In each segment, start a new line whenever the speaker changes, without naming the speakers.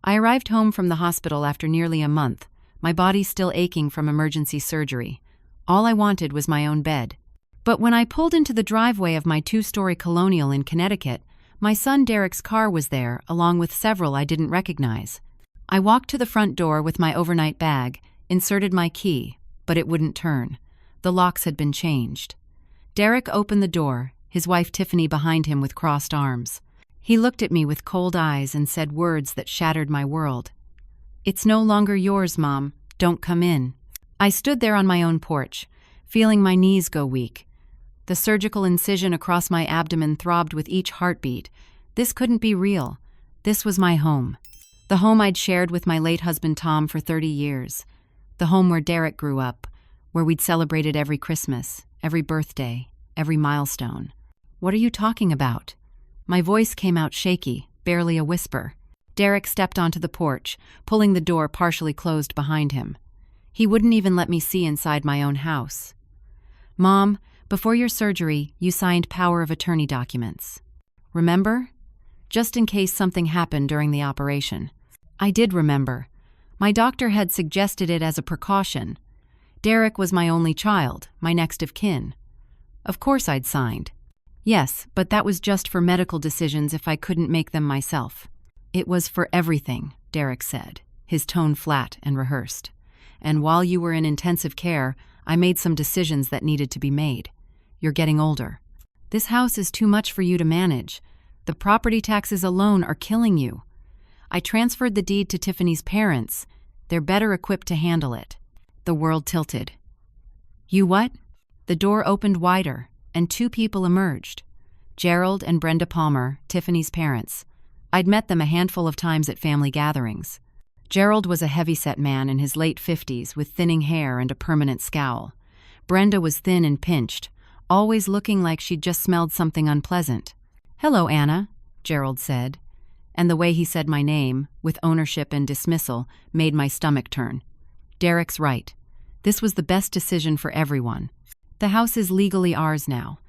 I arrived home from the hospital after nearly a month, my body still aching from emergency surgery. All I wanted was my own bed. But when I pulled into the driveway of my 2-story colonial in Connecticut, my son Derek's car was there, along with several I didn't recognize. I walked to the front door with my overnight bag, inserted my key, but it wouldn't turn. The locks had been changed. Derek opened the door, his wife Tiffany behind him with crossed arms. He looked at me with cold eyes and said words that shattered my world. "It's no longer yours, Mom. Don't come in." I stood there on my own porch, feeling my knees go weak. The surgical incision across my abdomen throbbed with each heartbeat. This couldn't be real. This was my home. The home I'd shared with my late husband Tom for 30 years. The home where Derek grew up, where we'd celebrated every Christmas, every birthday, every milestone. "What are you talking about?" My voice came out shaky, barely a whisper. Derek stepped onto the porch, pulling the door partially closed behind him. He wouldn't even let me see inside my own house. "Mom, before your surgery, you signed power of attorney documents. Remember? Just in case something happened during the operation." I did remember. My doctor had suggested it as a precaution. Derek was my only child, my next of kin. Of course I'd signed. Yes, but that was just for medical decisions if I couldn't make them myself. "It was for everything," Derek said, his tone flat and rehearsed. "And while you were in intensive care, I made some decisions that needed to be made. You're getting older. This house is too much for you to manage. The property taxes alone are killing you. I transferred the deed to Tiffany's parents. They're better equipped to handle it." The world tilted. "You what?" The door opened wider, and 2 people emerged. Gerald and Brenda Palmer, Tiffany's parents. I'd met them a handful of times at family gatherings. Gerald was a heavy-set man in his late 50s with thinning hair and a permanent scowl. Brenda was thin and pinched, always looking like she'd just smelled something unpleasant. "Hello, Anna," Gerald said, and the way he said my name, with ownership and dismissal, made my stomach turn. Derek's right. This was the best decision for everyone. The house is legally ours now.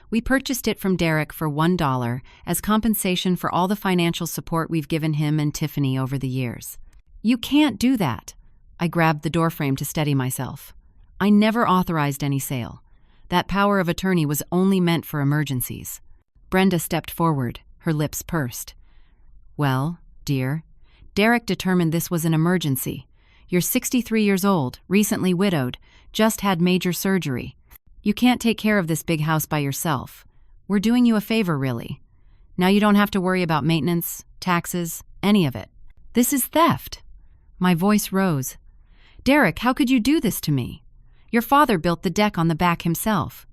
We purchased it from Derek for $1 as compensation for all the financial support we've given him and Tiffany over the years. "You can't do that." I grabbed the doorframe to steady myself. "I never authorized any sale. That power of attorney was only meant for emergencies." Brenda stepped forward, her lips pursed. "Well, dear, Derek determined this was an emergency. You're 63 years old, recently widowed, just had major surgery. You can't take care of this big house by yourself. We're doing you a favor, really. Now you don't have to worry about maintenance, taxes, any of it. This is theft." My voice rose. "Derek, how could you do this to me? Your father built the deck on the back himself.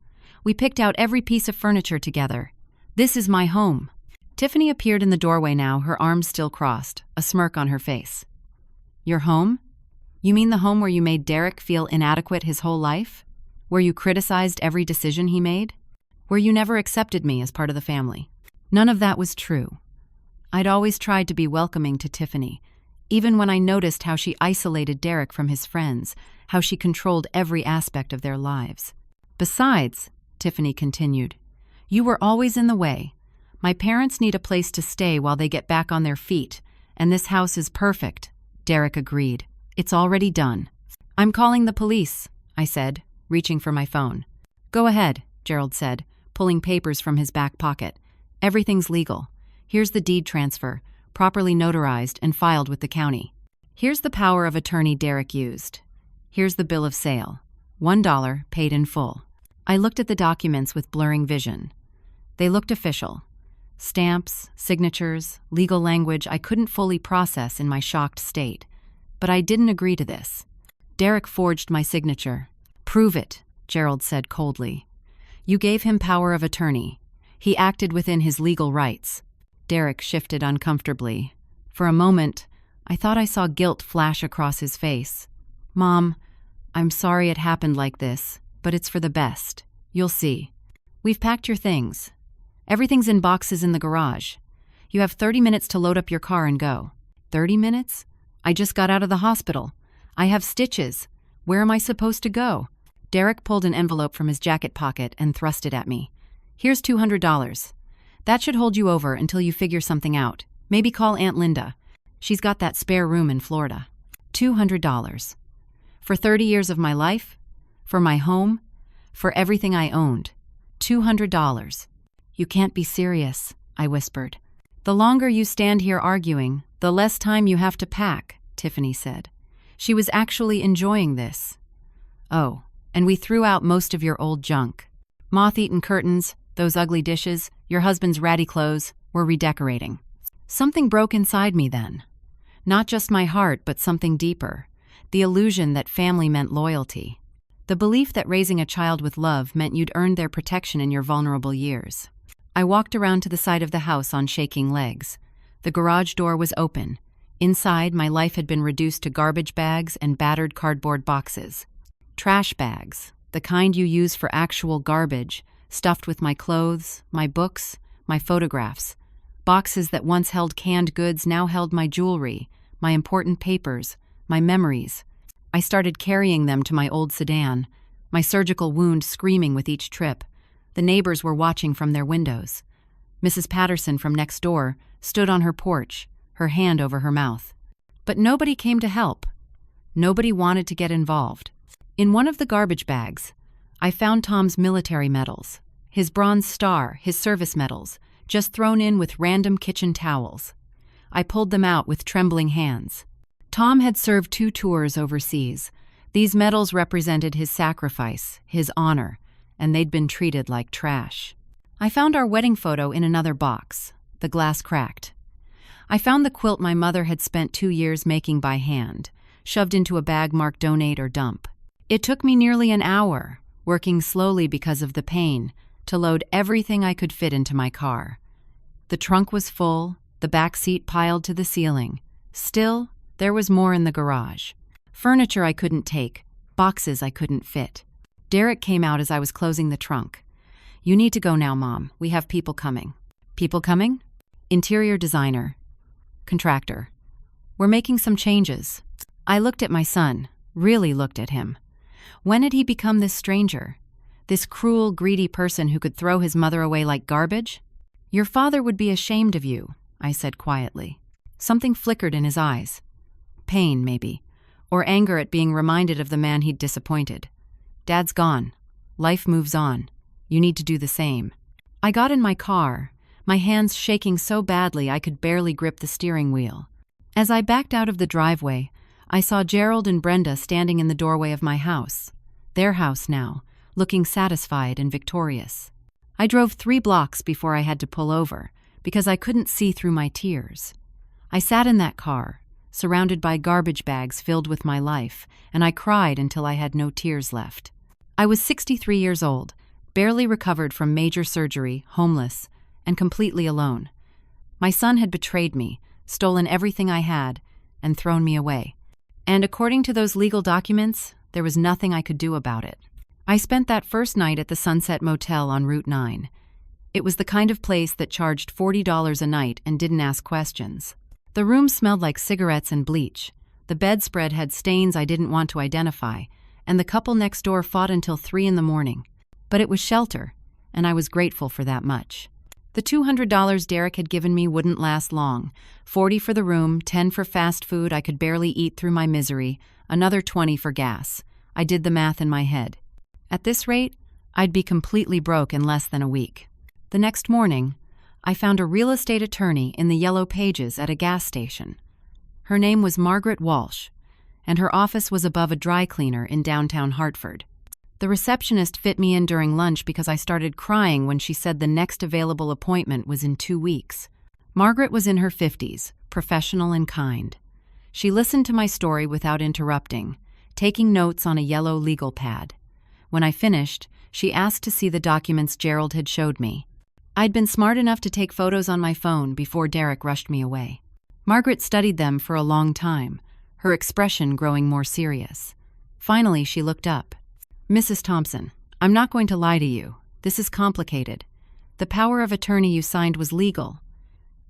We picked out every piece of furniture together. This is my home." Tiffany appeared in the doorway now, her arms still crossed, a smirk on her face. "Your home? You mean the home where you made Derek feel inadequate his whole life? Where you criticized every decision he made? Where you never accepted me as part of the family?" None of that was true. I'd always tried to be welcoming to Tiffany, even when I noticed how she isolated Derek from his friends, how she controlled every aspect of their lives. "Besides," Tiffany continued, "you were always in the way. My parents need a place to stay while they get back on their feet, and this house is perfect." Derek agreed. "It's already done." "I'm calling the police," I said, reaching for my phone. "Go ahead," Gerald said, pulling papers from his back pocket. "Everything's legal. Here's the deed transfer, properly notarized and filed with the county. Here's the power of attorney Derek used. Here's the bill of sale. $1 paid in full." I looked at the documents with blurring vision. They looked official. Stamps, signatures, legal language I couldn't fully process in my shocked state. But I didn't agree to this. Derek forged my signature. "Prove it," Gerald said coldly. "You gave him power of attorney. He acted within his legal rights." Derek shifted uncomfortably. For a moment, I thought I saw guilt flash across his face. "Mom, I'm sorry it happened like this, but it's for the best. You'll see. We've packed your things. Everything's in boxes in the garage. You have 30 minutes to load up your car and go." 30 minutes? I just got out of the hospital. I have stitches. Where am I supposed to go? Derek pulled an envelope from his jacket pocket and thrust it at me. "Here's $200. That should hold you over until you figure something out. Maybe call Aunt Linda." She's got that spare room in Florida. $200. For 30 years of my life? For my home? For everything I owned. $200. You can't be serious, I whispered. The longer you stand here arguing, the less time you have to pack, Tiffany said. She was actually enjoying this. Oh, and we threw out most of your old junk. Moth-eaten curtains, those ugly dishes, your husband's ratty clothes, we're redecorating. Something broke inside me then. Not just my heart, but something deeper. The illusion that family meant loyalty. The belief that raising a child with love meant you'd earned their protection in your vulnerable years. I walked around to the side of the house on shaking legs. The garage door was open. Inside, my life had been reduced to garbage bags and battered cardboard boxes. Trash bags, the kind you use for actual garbage, stuffed with my clothes, my books, my photographs. Boxes that once held canned goods now held my jewelry, my important papers, my memories. I started carrying them to my old sedan, my surgical wound screaming with each trip. The neighbors were watching from their windows. Mrs. Patterson from next door stood on her porch, her hand over her mouth. But nobody came to help. Nobody wanted to get involved. In one of the garbage bags, I found Tom's military medals, his Bronze Star, his service medals, just thrown in with random kitchen towels. I pulled them out with trembling hands. Tom had served 2 tours overseas. These medals represented his sacrifice, his honor, and they'd been treated like trash. I found our wedding photo in another box, the glass cracked. I found the quilt my mother had spent 2 years making by hand, shoved into a bag marked donate or dump. It took me nearly an hour, working slowly because of the pain, to load everything I could fit into my car. The trunk was full, the back seat piled to the ceiling. Still, there was more in the garage. Furniture I couldn't take, boxes I couldn't fit. Derek came out as I was closing the trunk. You need to go now, Mom. We have people coming. People coming? Interior designer. Contractor. We're making some changes. I looked at my son, really looked at him. When had he become this stranger? This cruel, greedy person who could throw his mother away like garbage? Your father would be ashamed of you, I said quietly. Something flickered in his eyes. Pain, maybe, or anger at being reminded of the man he'd disappointed. Dad's gone. Life moves on. You need to do the same. I got in my car, my hands shaking so badly I could barely grip the steering wheel. As I backed out of the driveway, I saw Gerald and Brenda standing in the doorway of my house. Their house now, looking satisfied and victorious. I drove 3 blocks before I had to pull over, because I couldn't see through my tears. I sat in that car, surrounded by garbage bags filled with my life, and I cried until I had no tears left. I was 63 years old, barely recovered from major surgery, homeless, and completely alone. My son had betrayed me, stolen everything I had, and thrown me away. And according to those legal documents, there was nothing I could do about it. I spent that first night at the Sunset Motel on Route 9. It was the kind of place that charged $40 a night and didn't ask questions. The room smelled like cigarettes and bleach. The bedspread had stains I didn't want to identify, and the couple next door fought until 3 in the morning. But it was shelter, and I was grateful for that much. The $200 Derek had given me wouldn't last long. $40 for the room, $10 for fast food I could barely eat through my misery, another $20 for gas. I did the math in my head. At this rate, I'd be completely broke in less than a week. The next morning, I found a real estate attorney in the yellow pages at a gas station. Her name was Margaret Walsh, and her office was above a dry cleaner in downtown Hartford. The receptionist fit me in during lunch because I started crying when she said the next available appointment was in 2 weeks. Margaret was in her 50s, professional and kind. She listened to my story without interrupting, taking notes on a yellow legal pad. When I finished, she asked to see the documents Gerald had showed me. I'd been smart enough to take photos on my phone before Derek rushed me away. Margaret studied them for a long time, her expression growing more serious. Finally, she looked up. Mrs. Thompson, I'm not going to lie to you. This is complicated. The power of attorney you signed was legal.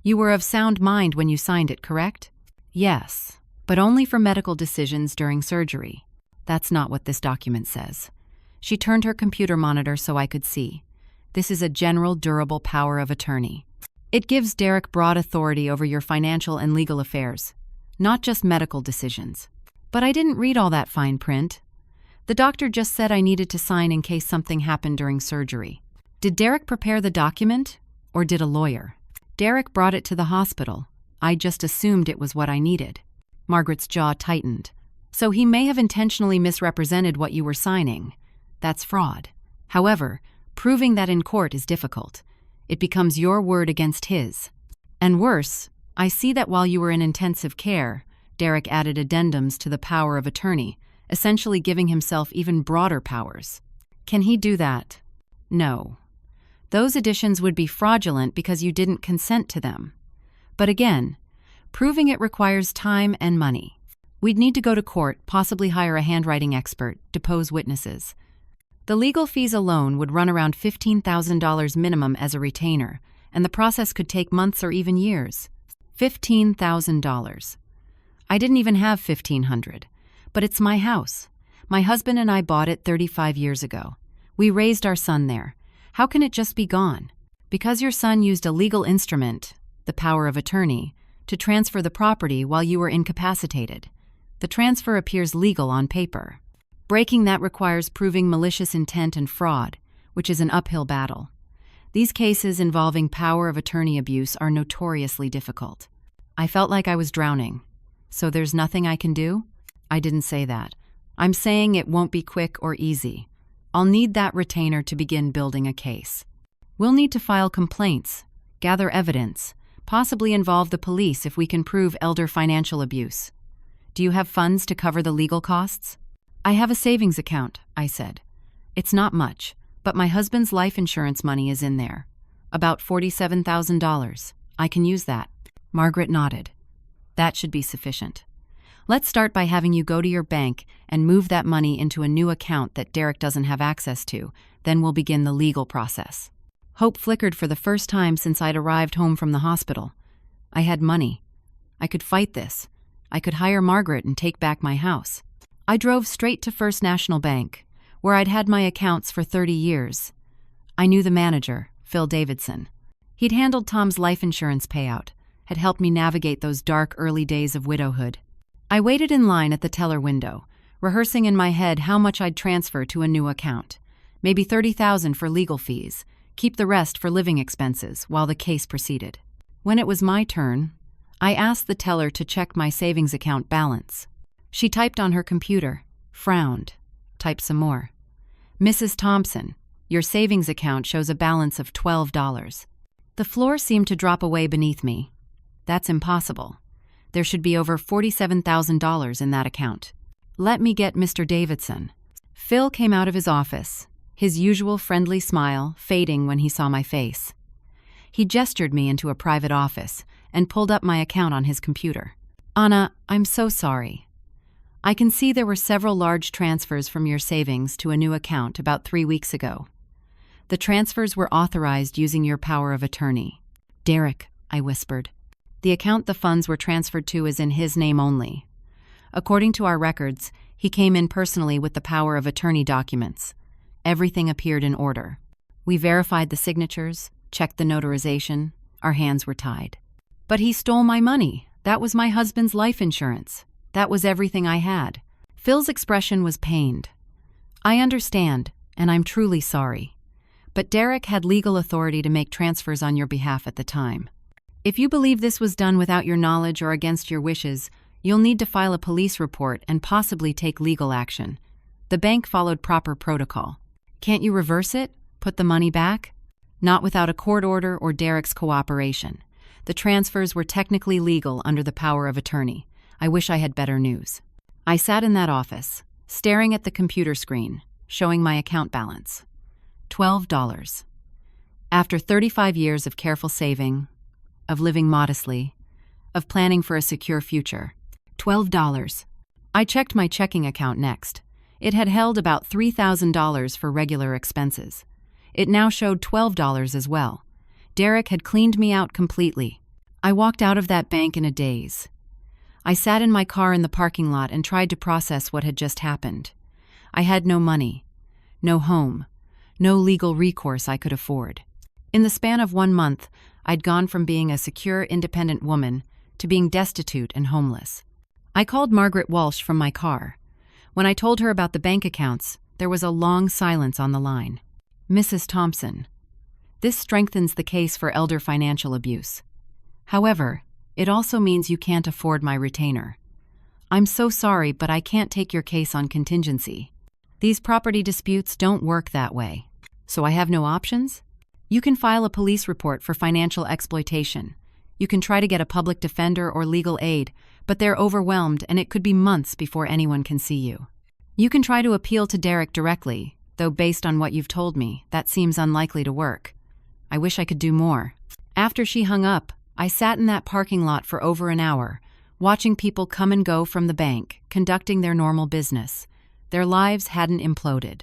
You were of sound mind when you signed it, correct? Yes, but only for medical decisions during surgery. That's not what this document says. She turned her computer monitor so I could see. This is a general durable power of attorney. It gives Derek broad authority over your financial and legal affairs. not just medical decisions. But I didn't read all that fine print. The doctor just said I needed to sign in case something happened during surgery. Did Derek prepare the document, or did a lawyer? Derek brought it to the hospital. I just assumed it was what I needed. Margaret's jaw tightened. So he may have intentionally misrepresented what you were signing. That's fraud. However, proving that in court is difficult. It becomes your word against his. And worse, I see that while you were in intensive care, Derek added addendums to the power of attorney, essentially giving himself even broader powers. Can he do that? No. Those additions would be fraudulent because you didn't consent to them. But again, proving it requires time and money. We'd need to go to court, possibly hire a handwriting expert, depose witnesses. The legal fees alone would run around $15,000 minimum as a retainer, and the process could take months or even years. $15,000. I didn't even have $1,500, but it's my house. My husband and I bought it 35 years ago. We raised our son there. How can it just be gone? Because your son used a legal instrument, the power of attorney, to transfer the property while you were incapacitated. The transfer appears legal on paper. Breaking that requires proving malicious intent and fraud, which is an uphill battle. These cases involving power of attorney abuse are notoriously difficult. I felt like I was drowning. So there's nothing I can do? I didn't say that. I'm saying it won't be quick or easy. I'll need that retainer to begin building a case. We'll need to file complaints, gather evidence, possibly involve the police if we can prove elder financial abuse. Do you have funds to cover the legal costs? I have a savings account, I said. It's not much, but my husband's life insurance money is in there. About $47,000. I can use that. Margaret nodded. That should be sufficient. Let's start by having you go to your bank and move that money into a new account that Derek doesn't have access to. Then we'll begin the legal process. Hope flickered for the first time since I'd arrived home from the hospital. I had money. I could fight this. I could hire Margaret and take back my house. I drove straight to First National Bank, where I'd had my accounts for 30 years. I knew the manager, Phil Davidson. He'd handled Tom's life insurance payout, had helped me navigate those dark early days of widowhood. I waited in line at the teller window, rehearsing in my head how much I'd transfer to a new account. Maybe $30,000 for legal fees, keep the rest for living expenses while the case proceeded. When it was my turn, I asked the teller to check my savings account balance. She typed on her computer, frowned, typed some more. Mrs. Thompson, your savings account shows a balance of $12. The floor seemed to drop away beneath me. That's impossible. There should be over $47,000 in that account. Let me get Mr. Davidson. Phil came out of his office, his usual friendly smile fading when he saw my face. He gestured me into a private office and pulled up my account on his computer. Anna, I'm so sorry. I can see there were several large transfers from your savings to a new account about 3 weeks ago. The transfers were authorized using your power of attorney. Derek, I whispered. The account the funds were transferred to is in his name only. According to our records, he came in personally with the power of attorney documents. Everything appeared in order. We verified the signatures, checked the notarization. Our hands were tied. But he stole my money. That was my husband's life insurance. That was everything I had. Phil's expression was pained. I understand, and I'm truly sorry. But Derek had legal authority to make transfers on your behalf at the time. If you believe this was done without your knowledge or against your wishes, you'll need to file a police report and possibly take legal action. The bank followed proper protocol. Can't you reverse it? Put the money back? Not without a court order or Derek's cooperation. The transfers were technically legal under the power of attorney. I wish I had better news. I sat in that office, staring at the computer screen, showing my account balance. $12. After 35 years of careful saving, of living modestly, of planning for a secure future. $12. I checked my checking account next. It had held about $3,000 for regular expenses. It now showed $12 as well. Derek had cleaned me out completely. I walked out of that bank in a daze. I sat in my car in the parking lot and tried to process what had just happened. I had no money, no home, no legal recourse I could afford. In the span of 1 month, I'd gone from being a secure, independent woman to being destitute and homeless. I called Margaret Walsh from my car. When I told her about the bank accounts, there was a long silence on the line. Mrs. Thompson, this strengthens the case for elder financial abuse. However, it also means you can't afford my retainer. I'm so sorry, but I can't take your case on contingency. These property disputes don't work that way. So I have no options? You can file a police report for financial exploitation. You can try to get a public defender or legal aid, but they're overwhelmed and it could be months before anyone can see you. You can try to appeal to Derek directly, though based on what you've told me, that seems unlikely to work. I wish I could do more. After she hung up, I sat in that parking lot for over an hour, watching people come and go from the bank, conducting their normal business. Their lives hadn't imploded.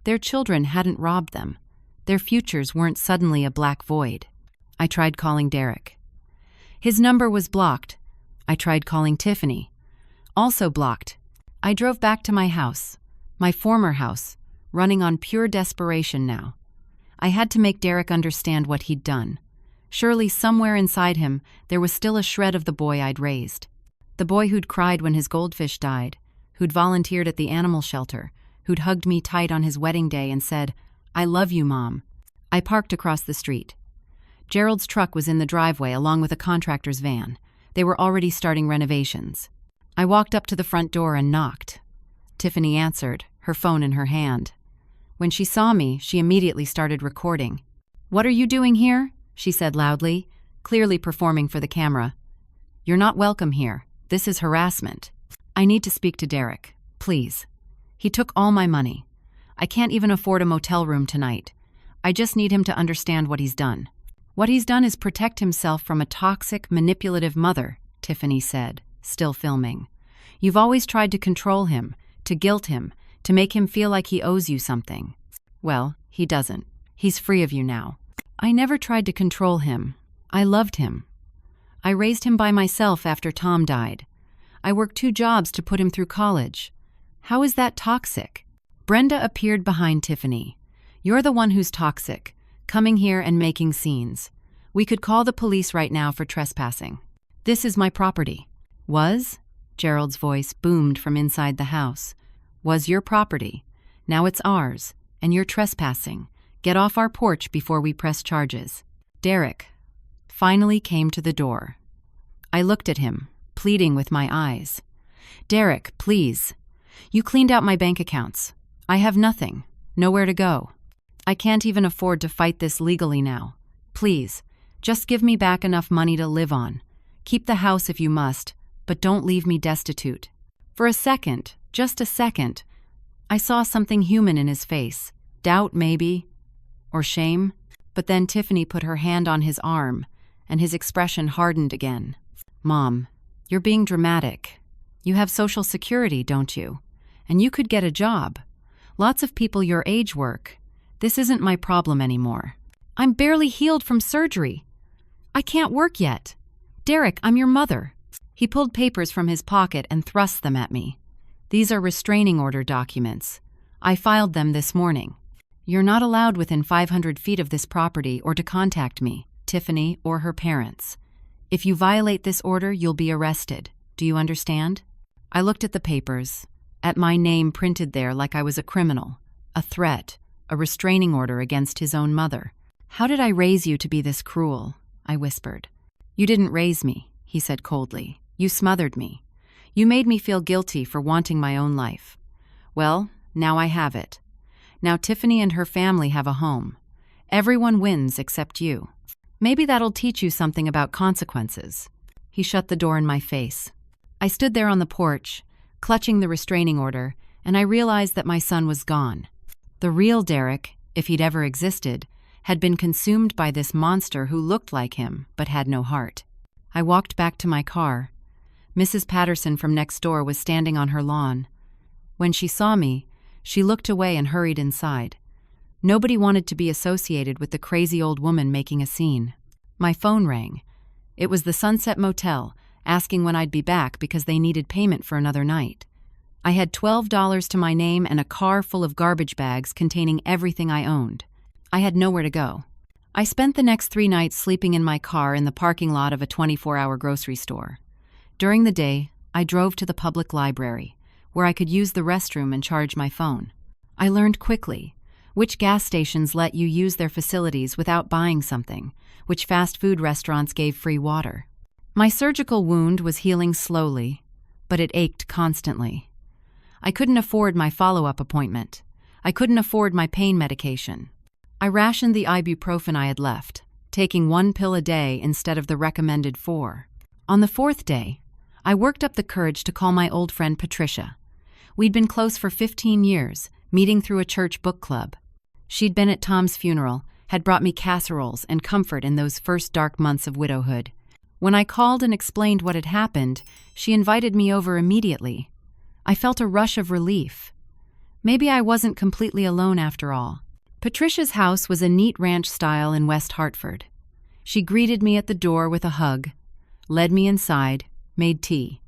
Their children hadn't robbed them. Their futures weren't suddenly a black void. I tried calling Derek. His number was blocked. I tried calling Tiffany. Also blocked. I drove back to my house, my former house, running on pure desperation now. I had to make Derek understand what he'd done. Surely somewhere inside him there was still a shred of the boy I'd raised. The boy who'd cried when his goldfish died, who'd volunteered at the animal shelter, who'd hugged me tight on his wedding day and said, "I love you, Mom." I parked across the street. Gerald's truck was in the driveway along with a contractor's van. They were already starting renovations. I walked up to the front door and knocked. Tiffany answered, her phone in her hand. When she saw me, she immediately started recording. "What are you doing here?" she said loudly, clearly performing for the camera. "You're not welcome here. This is harassment. I need to speak to Derek, please. He took all my money. I can't even afford a motel room tonight. I just need him to understand what he's done." "What he's done is protect himself from a toxic, manipulative mother," Tiffany said, still filming. "You've always tried to control him, to guilt him, to make him feel like he owes you something. Well, he doesn't. He's free of you now." "I never tried to control him. I loved him. I raised him by myself after Tom died. I worked 2 jobs to put him through college. How is that toxic?" Brenda appeared behind Tiffany. "You're the one who's toxic, coming here and making scenes. We could call the police right now for trespassing. This is my property." "Was?" Gerald's voice boomed from inside the house. "Was your property. Now it's ours, and you're trespassing. Get off our porch before we press charges." Derek finally came to the door. I looked at him, pleading with my eyes. "Derek, please. You cleaned out my bank accounts. I have nothing, nowhere to go. I can't even afford to fight this legally now. Please, just give me back enough money to live on. Keep the house if you must, but don't leave me destitute." For a second, just a second, I saw something human in his face. Doubt, maybe, or shame. But then Tiffany put her hand on his arm, and his expression hardened again. "Mom, you're being dramatic. You have Social Security, don't you? And you could get a job. Lots of people your age work. This isn't my problem anymore. I'm barely healed from surgery. I can't work yet. Derek, I'm your mother." He pulled papers from his pocket and thrust them at me. "These are restraining order documents. I filed them this morning. You're not allowed within 500 feet of this property or to contact me, Tiffany, or her parents. If you violate this order, you'll be arrested. Do you understand?" I looked at the papers, at my name printed there like I was a criminal, a threat, a restraining order against his own mother. "How did I raise you to be this cruel?" I whispered. "You didn't raise me," he said coldly. "You smothered me. You made me feel guilty for wanting my own life. Well, now I have it. Now Tiffany and her family have a home. Everyone wins except you. Maybe that'll teach you something about consequences." He shut the door in my face. I stood there on the porch, clutching the restraining order, and I realized that my son was gone. The real Derek, if he'd ever existed, had been consumed by this monster who looked like him but had no heart. I walked back to my car. Mrs. Patterson from next door was standing on her lawn. When she saw me, she looked away and hurried inside. Nobody wanted to be associated with the crazy old woman making a scene. My phone rang. It was the Sunset Motel, asking when I'd be back because they needed payment for another night. I had $12 to my name and a car full of garbage bags containing everything I owned. I had nowhere to go. I spent the next 3 nights sleeping in my car in the parking lot of a 24-hour grocery store. During the day, I drove to the public library, where I could use the restroom and charge my phone. I learned quickly which gas stations let you use their facilities without buying something, which fast food restaurants gave free water. My surgical wound was healing slowly, but it ached constantly. I couldn't afford my follow-up appointment. I couldn't afford my pain medication. I rationed the ibuprofen I had left, taking 1 pill a day instead of the recommended 4. On the 4th day, I worked up the courage to call my old friend Patricia. We'd been close for 15 years, meeting through a church book club. She'd been at Tom's funeral, had brought me casseroles and comfort in those first dark months of widowhood. When I called and explained what had happened, she invited me over immediately. I felt a rush of relief. Maybe I wasn't completely alone after all. Patricia's house was a neat ranch style in West Hartford. She greeted me at the door with a hug, led me inside, made tea.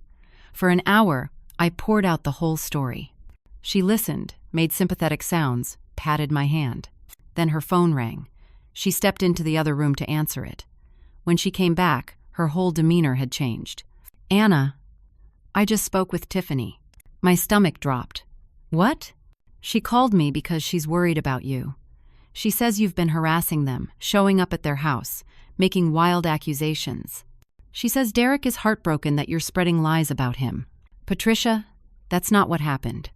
For an hour, I poured out the whole story. She listened, made sympathetic sounds, patted my hand. Then her phone rang. She stepped into the other room to answer it. When she came back, her whole demeanor had changed. "Anna, I just spoke with Tiffany." My stomach dropped. "What?" "She called me because she's worried about you. She says you've been harassing them, showing up at their house, making wild accusations. She says Derek is heartbroken that you're spreading lies about him." "Patricia, that's not what happened.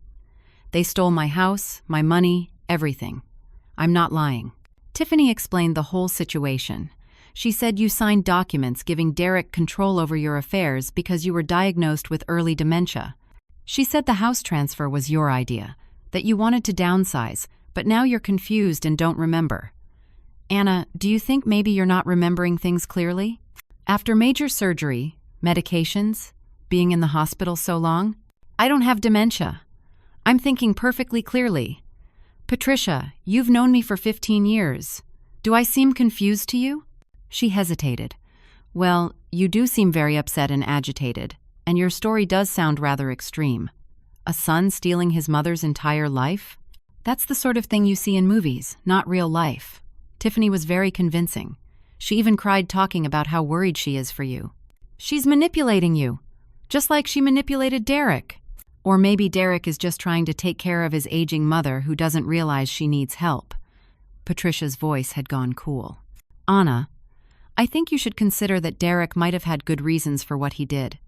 They stole my house, my money, everything. I'm not lying." Tiffany explained the whole situation. She said you signed documents giving Derek control over your affairs because you were diagnosed with early dementia. She said the house transfer was your idea, that you wanted to downsize, but now you're confused and don't remember. Anna, do you think maybe you're not remembering things clearly? After major surgery, medications, being in the hospital so long, I don't have dementia. I'm thinking perfectly clearly. Patricia, you've known me for 15 years. Do I seem confused to you? She hesitated. Well, you do seem very upset and agitated, and your story does sound rather extreme. A son stealing his mother's entire life? That's the sort of thing you see in movies, not real life. Tiffany was very convincing. She even cried talking about how worried she is for you. She's manipulating you, just like she manipulated Derek. Or maybe Derek is just trying to take care of his aging mother who doesn't realize she needs help. Patricia's voice had gone cool. Anna, I think you should consider that Derek might have had good reasons for what he did.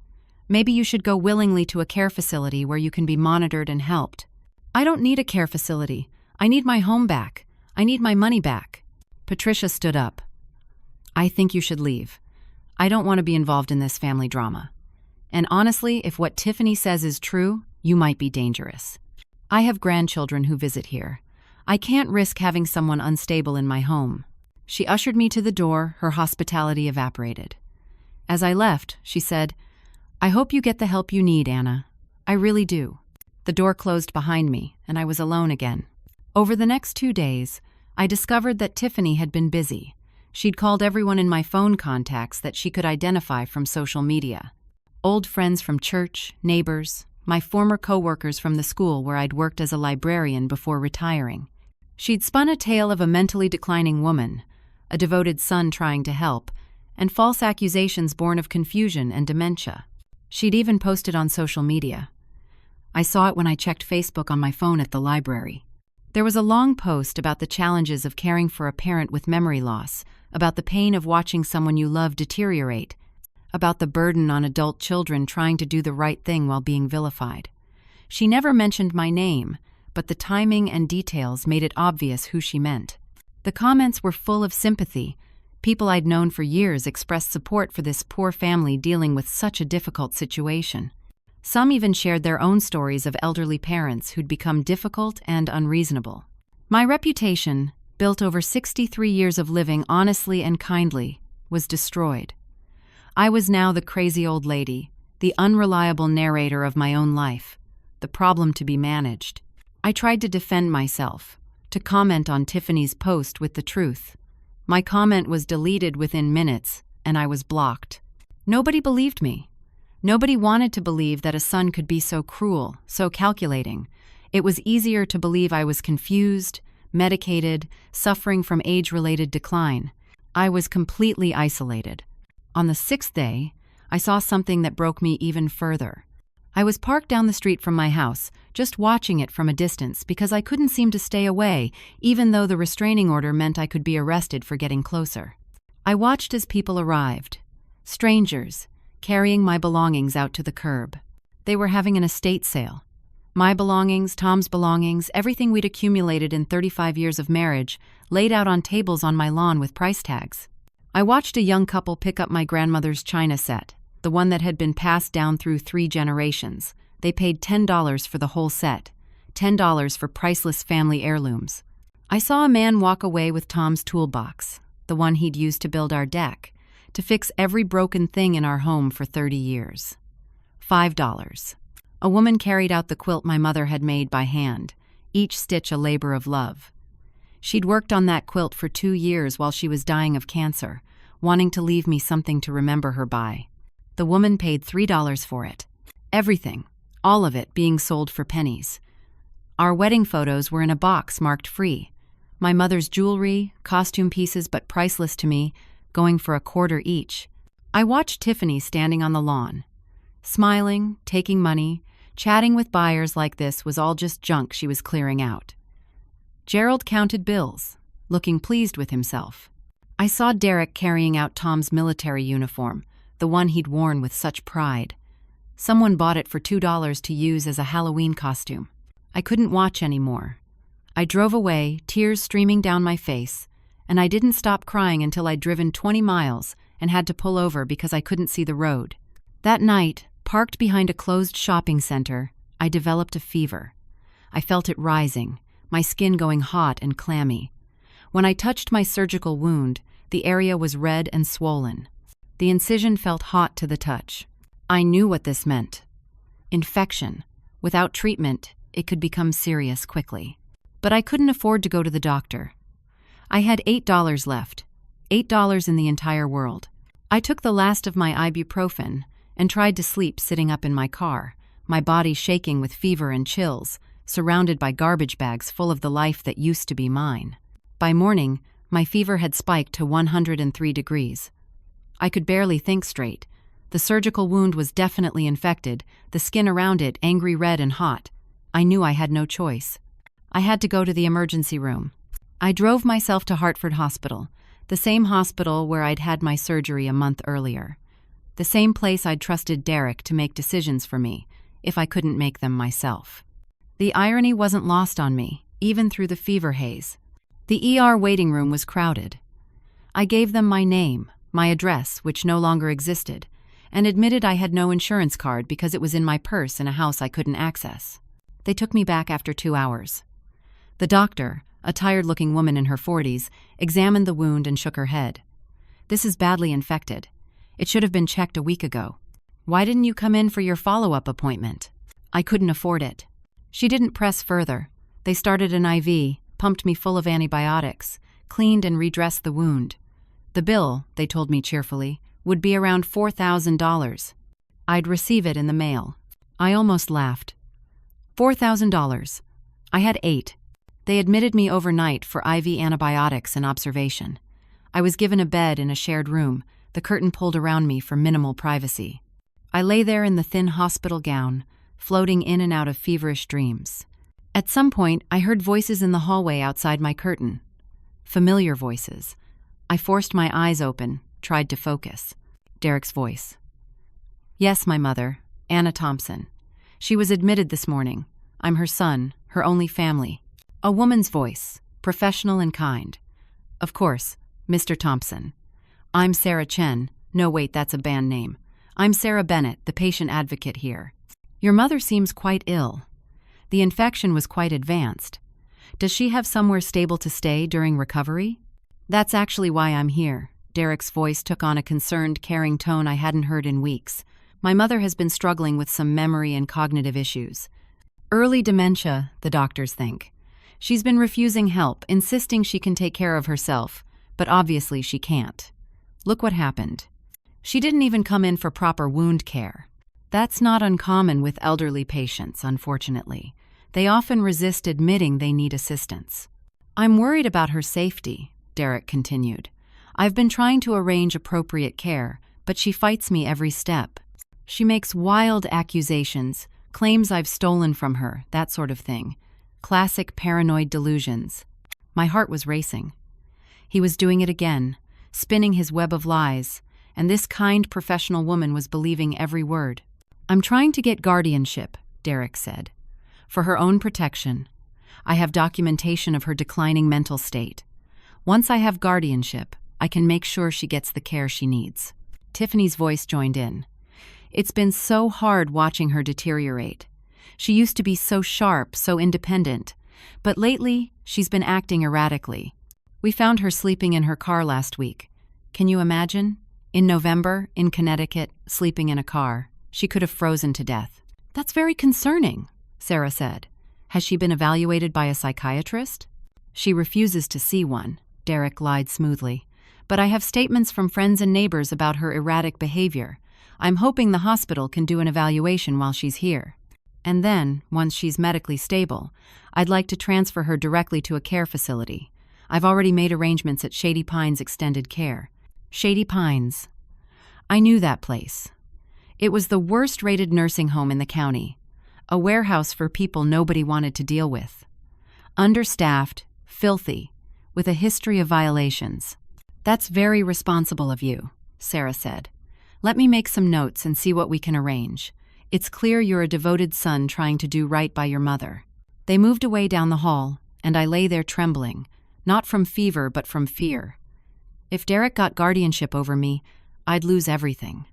Maybe you should go willingly to a care facility where you can be monitored and helped. I don't need a care facility. I need my home back. I need my money back. Patricia stood up. I think you should leave. I don't want to be involved in this family drama. And honestly, if what Tiffany says is true, you might be dangerous. I have grandchildren who visit here. I can't risk having someone unstable in my home. She ushered me to the door, her hospitality evaporated. As I left, she said, I hope you get the help you need, Anna. I really do. The door closed behind me, and I was alone again. Over the next 2 days, I discovered that Tiffany had been busy. She'd called everyone in my phone contacts that she could identify from social media. Old friends from church, neighbors, my former co-workers from the school where I'd worked as a librarian before retiring. She'd spun a tale of a mentally declining woman, a devoted son trying to help, and false accusations born of confusion and dementia. She'd even posted on social media. I saw it when I checked Facebook on my phone at the library. There was a long post about the challenges of caring for a parent with memory loss, about the pain of watching someone you love deteriorate, about the burden on adult children trying to do the right thing while being vilified. She never mentioned my name, but the timing and details made it obvious who she meant. The comments were full of sympathy. People I'd known for years expressed support for this poor family dealing with such a difficult situation. Some even shared their own stories of elderly parents who'd become difficult and unreasonable. My reputation, built over 63 years of living honestly and kindly, was destroyed. I was now the crazy old lady, the unreliable narrator of my own life, the problem to be managed. I tried to defend myself, to comment on Tiffany's post with the truth. My comment was deleted within minutes, and I was blocked. Nobody believed me. Nobody wanted to believe that a son could be so cruel, so calculating. It was easier to believe I was confused, medicated, suffering from age-related decline. I was completely isolated. On the 6th day, I saw something that broke me even further. I was parked down the street from my house, just watching it from a distance because I couldn't seem to stay away, even though the restraining order meant I could be arrested for getting closer. I watched as people arrived. Strangers, carrying my belongings out to the curb. They were having an estate sale. My belongings, Tom's belongings, everything we'd accumulated in 35 years of marriage, laid out on tables on my lawn with price tags. I watched a young couple pick up my grandmother's china set, the one that had been passed down through 3 generations. They paid $10 for the whole set, $10 for priceless family heirlooms. I saw a man walk away with Tom's toolbox, the one he'd used to build our deck, to fix every broken thing in our home for 30 years. $5. A woman carried out the quilt my mother had made by hand, each stitch a labor of love. She'd worked on that quilt for 2 years while she was dying of cancer, wanting to leave me something to remember her by. The woman paid $3 for it. Everything, all of it, being sold for pennies. Our wedding photos were in a box marked free. My mother's jewelry, costume pieces but priceless to me, going for $0.25 each. I watched Tiffany standing on the lawn. Smiling, taking money, chatting with buyers like this was all just junk she was clearing out. Gerald counted bills, looking pleased with himself. I saw Derek carrying out Tom's military uniform, the one he'd worn with such pride. Someone bought it for $2 to use as a Halloween costume. I couldn't watch anymore. I drove away, tears streaming down my face, and I didn't stop crying until I'd driven 20 miles and had to pull over because I couldn't see the road. That night, parked behind a closed shopping center, I developed a fever. I felt it rising, my skin going hot and clammy. When I touched my surgical wound, the area was red and swollen. The incision felt hot to the touch. I knew what this meant. Infection. Without treatment, it could become serious quickly. But I couldn't afford to go to the doctor. I had $8 left, $8 in the entire world. I took the last of my ibuprofen and tried to sleep sitting up in my car, my body shaking with fever and chills, surrounded by garbage bags full of the life that used to be mine. By morning, my fever had spiked to 103 degrees. I could barely think straight. The surgical wound was definitely infected, the skin around it angry red and hot. I knew I had no choice. I had to go to the emergency room. I drove myself to Hartford Hospital, the same hospital where I'd had my surgery a month earlier. The same place I'd trusted Derek to make decisions for me, if I couldn't make them myself. The irony wasn't lost on me, even through the fever haze. The ER waiting room was crowded. I gave them my name, my address, which no longer existed, and admitted I had no insurance card because it was in my purse in a house I couldn't access. They took me back after 2 hours. The doctor, a tired-looking woman in her 40s, examined the wound and shook her head. "This is badly infected. It should have been checked a week ago. Why didn't you come in for your follow-up appointment?" I couldn't afford it. She didn't press further. They started an IV, pumped me full of antibiotics, cleaned and redressed the wound. The bill, they told me cheerfully, would be around $4,000. I'd receive it in the mail. I almost laughed. $4,000. I had 8. They admitted me overnight for IV antibiotics and observation. I was given a bed in a shared room, the curtain pulled around me for minimal privacy. I lay there in the thin hospital gown, floating in and out of feverish dreams. At some point, I heard voices in the hallway outside my curtain. Familiar voices. I forced my eyes open, tried to focus. Derek's voice. "Yes, my mother, Anna Thompson. She was admitted this morning. I'm her son, her only family." A woman's voice, professional and kind. "Of course, Mr. Thompson. I'm Sarah Chen. No, wait, that's a band name. I'm Sarah Bennett, the patient advocate here. Your mother seems quite ill. The infection was quite advanced. Does she have somewhere stable to stay during recovery?" "That's actually why I'm here." Derek's voice took on a concerned, caring tone I hadn't heard in weeks. "My mother has been struggling with some memory and cognitive issues. Early dementia, the doctors think. She's been refusing help, insisting she can take care of herself, but obviously she can't. Look what happened. She didn't even come in for proper wound care. That's not uncommon with elderly patients, unfortunately. They often resist admitting they need assistance. I'm worried about her safety," Derek continued. "I've been trying to arrange appropriate care, but she fights me every step. She makes wild accusations, claims I've stolen from her, that sort of thing. Classic paranoid delusions. My heart was racing. He was doing it again, spinning his web of lies, and this kind professional woman was believing every word. "I'm trying to get guardianship," Derek said. "For her own protection. I have documentation of her declining mental state. Once I have guardianship, I can make sure she gets the care she needs." Tiffany's voice joined in. "It's been so hard watching her deteriorate. She used to be so sharp, so independent, but lately she's been acting erratically. We found her sleeping in her car last week. Can you imagine? In November, in Connecticut, sleeping in a car. She could have frozen to death." "That's very concerning," Sarah said. "Has she been evaluated by a psychiatrist?" "She refuses to see one," Derek lied smoothly. "But I have statements from friends and neighbors about her erratic behavior. I'm hoping the hospital can do an evaluation while she's here. And then, once she's medically stable, I'd like to transfer her directly to a care facility. I've already made arrangements at Shady Pines Extended Care." Shady Pines. I knew that place. It was the worst-rated nursing home in the county, a warehouse for people nobody wanted to deal with. Understaffed, filthy, with a history of violations. "That's very responsible of you," Sarah said. "Let me make some notes and see what we can arrange. It's clear you're a devoted son trying to do right by your mother." They moved away down the hall, and I lay there trembling, not from fever but from fear. If Derek got guardianship over me, I'd lose everything.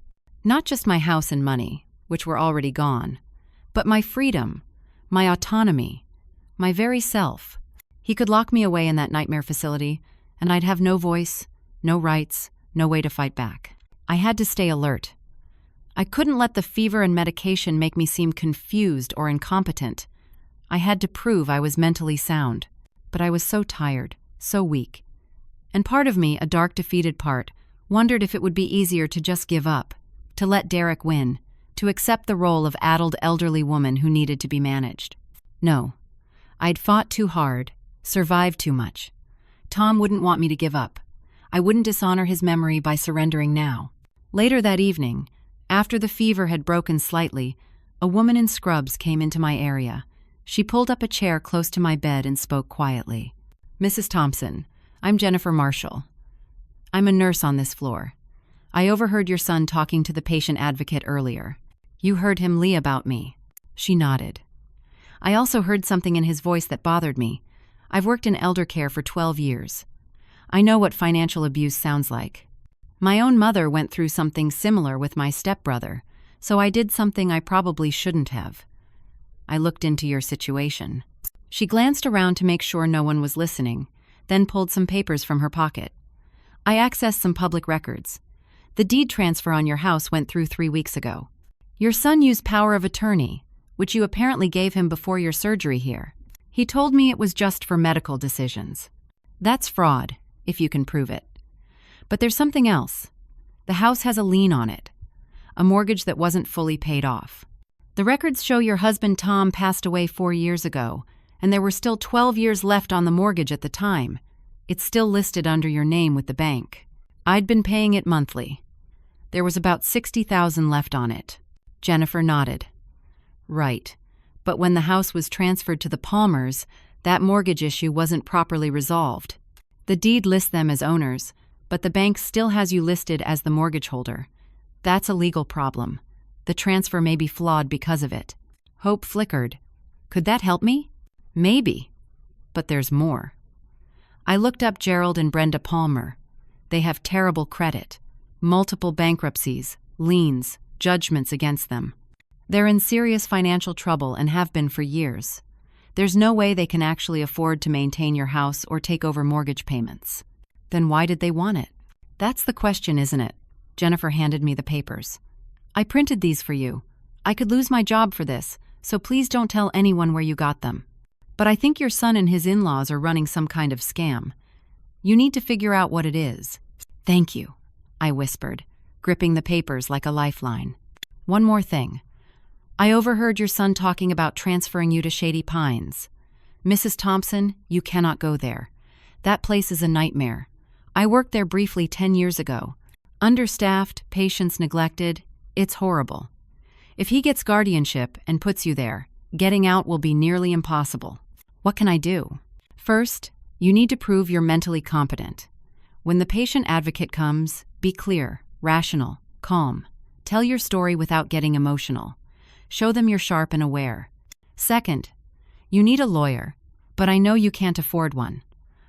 Not just my house and money, which were already gone, but my freedom, my autonomy, my very self. He could lock me away in that nightmare facility, and I'd have no voice, no rights, no way to fight back. I had to stay alert. I couldn't let the fever and medication make me seem confused or incompetent. I had to prove I was mentally sound. But I was so tired, so weak. And part of me, a dark, defeated part, wondered if it would be easier to just give up, to let Derek win, to accept the role of addled elderly woman who needed to be managed. No. I'd fought too hard, survived too much. Tom wouldn't want me to give up. I wouldn't dishonor his memory by surrendering now. Later that evening, after the fever had broken slightly, a woman in scrubs came into my area. She pulled up a chair close to my bed and spoke quietly. "Mrs. Thompson, I'm Jennifer Marshall. I'm a nurse on this floor. I overheard your son talking to the patient advocate earlier. You heard him lie about me." She nodded. "I also heard something in his voice that bothered me. I've worked in elder care for 12 years. I know what financial abuse sounds like. My own mother went through something similar with my stepbrother, so I did something I probably shouldn't have. I looked into your situation." She glanced around to make sure no one was listening, then pulled some papers from her pocket. "I accessed some public records. The deed transfer on your house went through 3 weeks ago. Your son used power of attorney, which you apparently gave him before your surgery here. He told me it was just for medical decisions. That's fraud, if you can prove it. But there's something else. The house has a lien on it, a mortgage that wasn't fully paid off. The records show your husband Tom passed away 4 years ago, and there were still 12 years left on the mortgage at the time. It's still listed under your name with the bank. I'd been paying it monthly. There was about $60,000 left on it." Jennifer nodded. "Right. But when the house was transferred to the Palmers, that mortgage issue wasn't properly resolved. The deed lists them as owners, but the bank still has you listed as the mortgage holder. That's a legal problem. The transfer may be flawed because of it." Hope flickered. "Could that help me?" "Maybe. But there's more. I looked up Gerald and Brenda Palmer. They have terrible credit, multiple bankruptcies, liens, judgments against them. They're in serious financial trouble and have been for years. There's no way they can actually afford to maintain your house or take over mortgage payments." "Then why did they want it?" "That's the question, isn't it?" Jennifer handed me the papers. "I printed these for you. I could lose my job for this, so please don't tell anyone where you got them. But I think your son and his in-laws are running some kind of scam. You need to figure out what it is." "Thank you," I whispered, gripping the papers like a lifeline. "One more thing. I overheard your son talking about transferring you to Shady Pines. Mrs. Thompson, you cannot go there. That place is a nightmare. I worked there briefly 10 years ago. Understaffed, patients neglected. It's horrible. If he gets guardianship and puts you there, getting out will be nearly impossible. What can I do? First, you need to prove you're mentally competent. When the patient advocate comes, be clear, rational, calm. Tell your story without getting emotional. Show them you're sharp and aware. Second, you need a lawyer, but I know you can't afford one.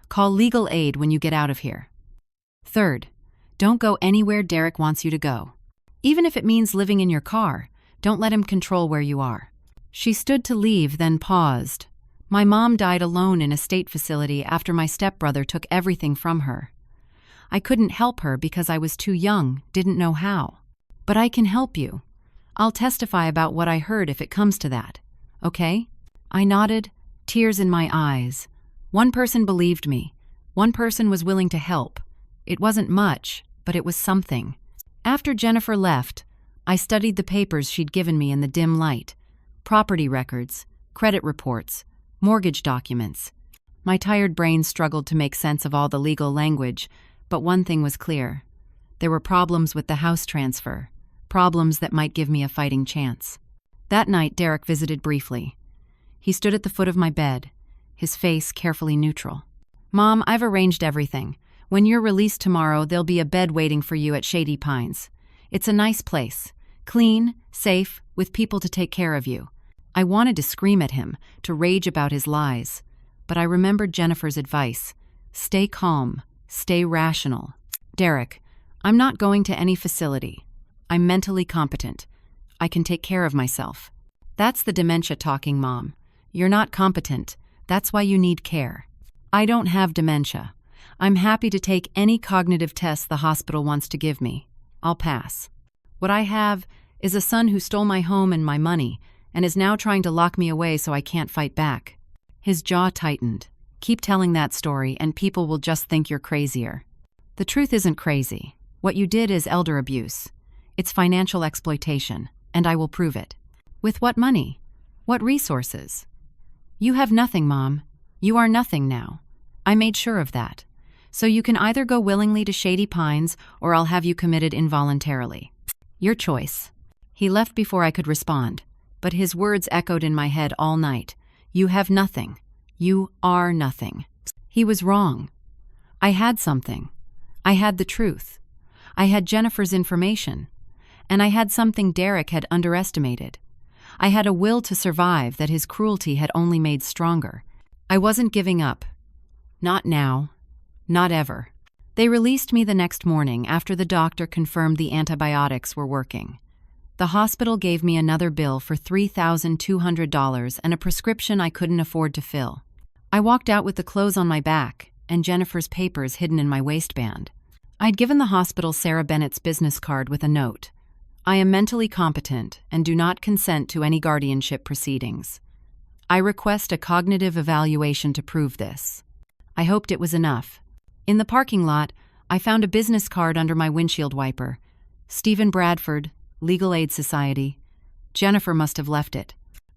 Call legal aid when you get out of here. Third, don't go anywhere Derek wants you to go. Even if it means living in your car, don't let him control where you are. She stood to leave, then paused. My mom died alone in a state facility after my stepbrother took everything from her. I couldn't help her because I was too young, didn't know how. But I can help you. I'll testify about what I heard if it comes to that. Okay? I nodded, tears in my eyes. One person believed me. One person was willing to help. It wasn't much, but it was something. After Jennifer left, I studied the papers she'd given me in the dim light. Property records, credit reports, mortgage documents. My tired brain struggled to make sense of all the legal language, but one thing was clear. There were problems with the house transfer, problems that might give me a fighting chance. That night, Derek visited briefly. He stood at the foot of my bed, his face carefully neutral. Mom, I've arranged everything. When you're released tomorrow, there'll be a bed waiting for you at Shady Pines. It's a nice place, clean, safe, with people to take care of you. I wanted to scream at him, to rage about his lies, but I remembered Jennifer's advice. Stay calm, stay rational. Derek, I'm not going to any facility. I'm mentally competent. I can take care of myself. That's the dementia talking, Mom. You're not competent. That's why you need care. I don't have dementia. I'm happy to take any cognitive test the hospital wants to give me. I'll pass. What I have is a son who stole my home and my money and is now trying to lock me away so I can't fight back. His jaw tightened. Keep telling that story and people will just think you're crazier. The truth isn't crazy. What you did is elder abuse. It's financial exploitation, and I will prove it. With what money? What resources? You have nothing, Mom. You are nothing now. I made sure of that. So you can either go willingly to Shady Pines or I'll have you committed involuntarily. Your choice. He left before I could respond, but his words echoed in my head all night. You have nothing. You are nothing. He was wrong. I had something. I had the truth. I had Jennifer's information. And I had something Derek had underestimated. I had a will to survive that his cruelty had only made stronger. I wasn't giving up. Not now. Not ever. They released me the next morning after the doctor confirmed the antibiotics were working. The hospital gave me another bill for $3,200 and a prescription I couldn't afford to fill. I walked out with the clothes on my back and Jennifer's papers hidden in my waistband. I'd given the hospital Sarah Bennett's business card with a note. I am mentally competent and do not consent to any guardianship proceedings. I request a cognitive evaluation to prove this. I hoped it was enough. In the parking lot, I found a business card under my windshield wiper. Stephen Bradford, Legal Aid Society. Jennifer must have left it.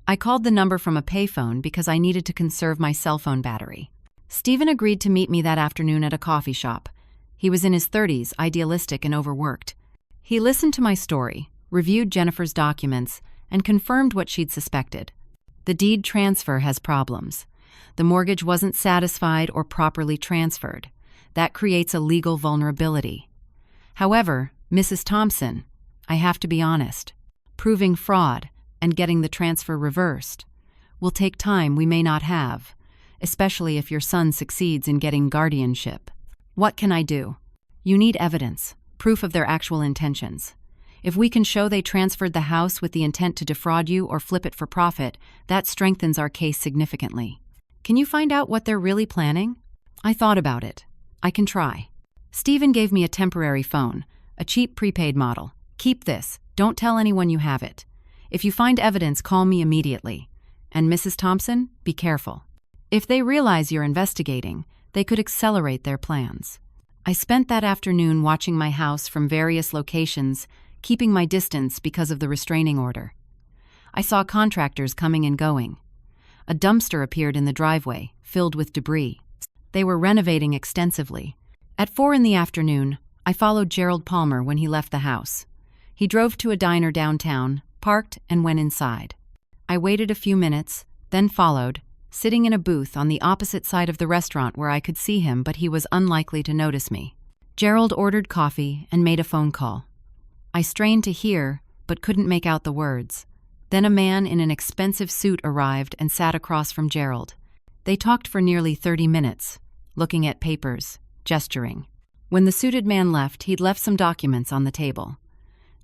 I called the number from a payphone because I needed to conserve my cell phone battery. Stephen agreed to meet me that afternoon at a coffee shop. He was in his 30s, idealistic and overworked. He listened to my story, reviewed Jennifer's documents, and confirmed what she'd suspected. The deed transfer has problems. The mortgage wasn't satisfied or properly transferred. That creates a legal vulnerability. However, Mrs. Thompson, I have to be honest, proving fraud and getting the transfer reversed will take time we may not have, especially if your son succeeds in getting guardianship. What can I do? You need evidence, proof of their actual intentions. If we can show they transferred the house with the intent to defraud you or flip it for profit, that strengthens our case significantly. Can you find out what they're really planning? I thought about it. I can try. Stephen gave me a temporary phone, a cheap prepaid model. Keep this. Don't tell anyone you have it. If you find evidence, call me immediately. And Mrs. Thompson, be careful. If they realize you're investigating, they could accelerate their plans. I spent that afternoon watching my house from various locations, keeping my distance because of the restraining order. I saw contractors coming and going. A dumpster appeared in the driveway, filled with debris. They were renovating extensively. At 4 p.m, I followed Gerald Palmer when he left the house. He drove to a diner downtown, parked, and went inside. I waited a few minutes, then followed, sitting in a booth on the opposite side of the restaurant where I could see him, but he was unlikely to notice me. Gerald ordered coffee and made a phone call. I strained to hear, but couldn't make out the words. Then a man in an expensive suit arrived and sat across from Gerald. They talked for nearly 30 minutes, looking at papers, gesturing. When the suited man left, he'd left some documents on the table.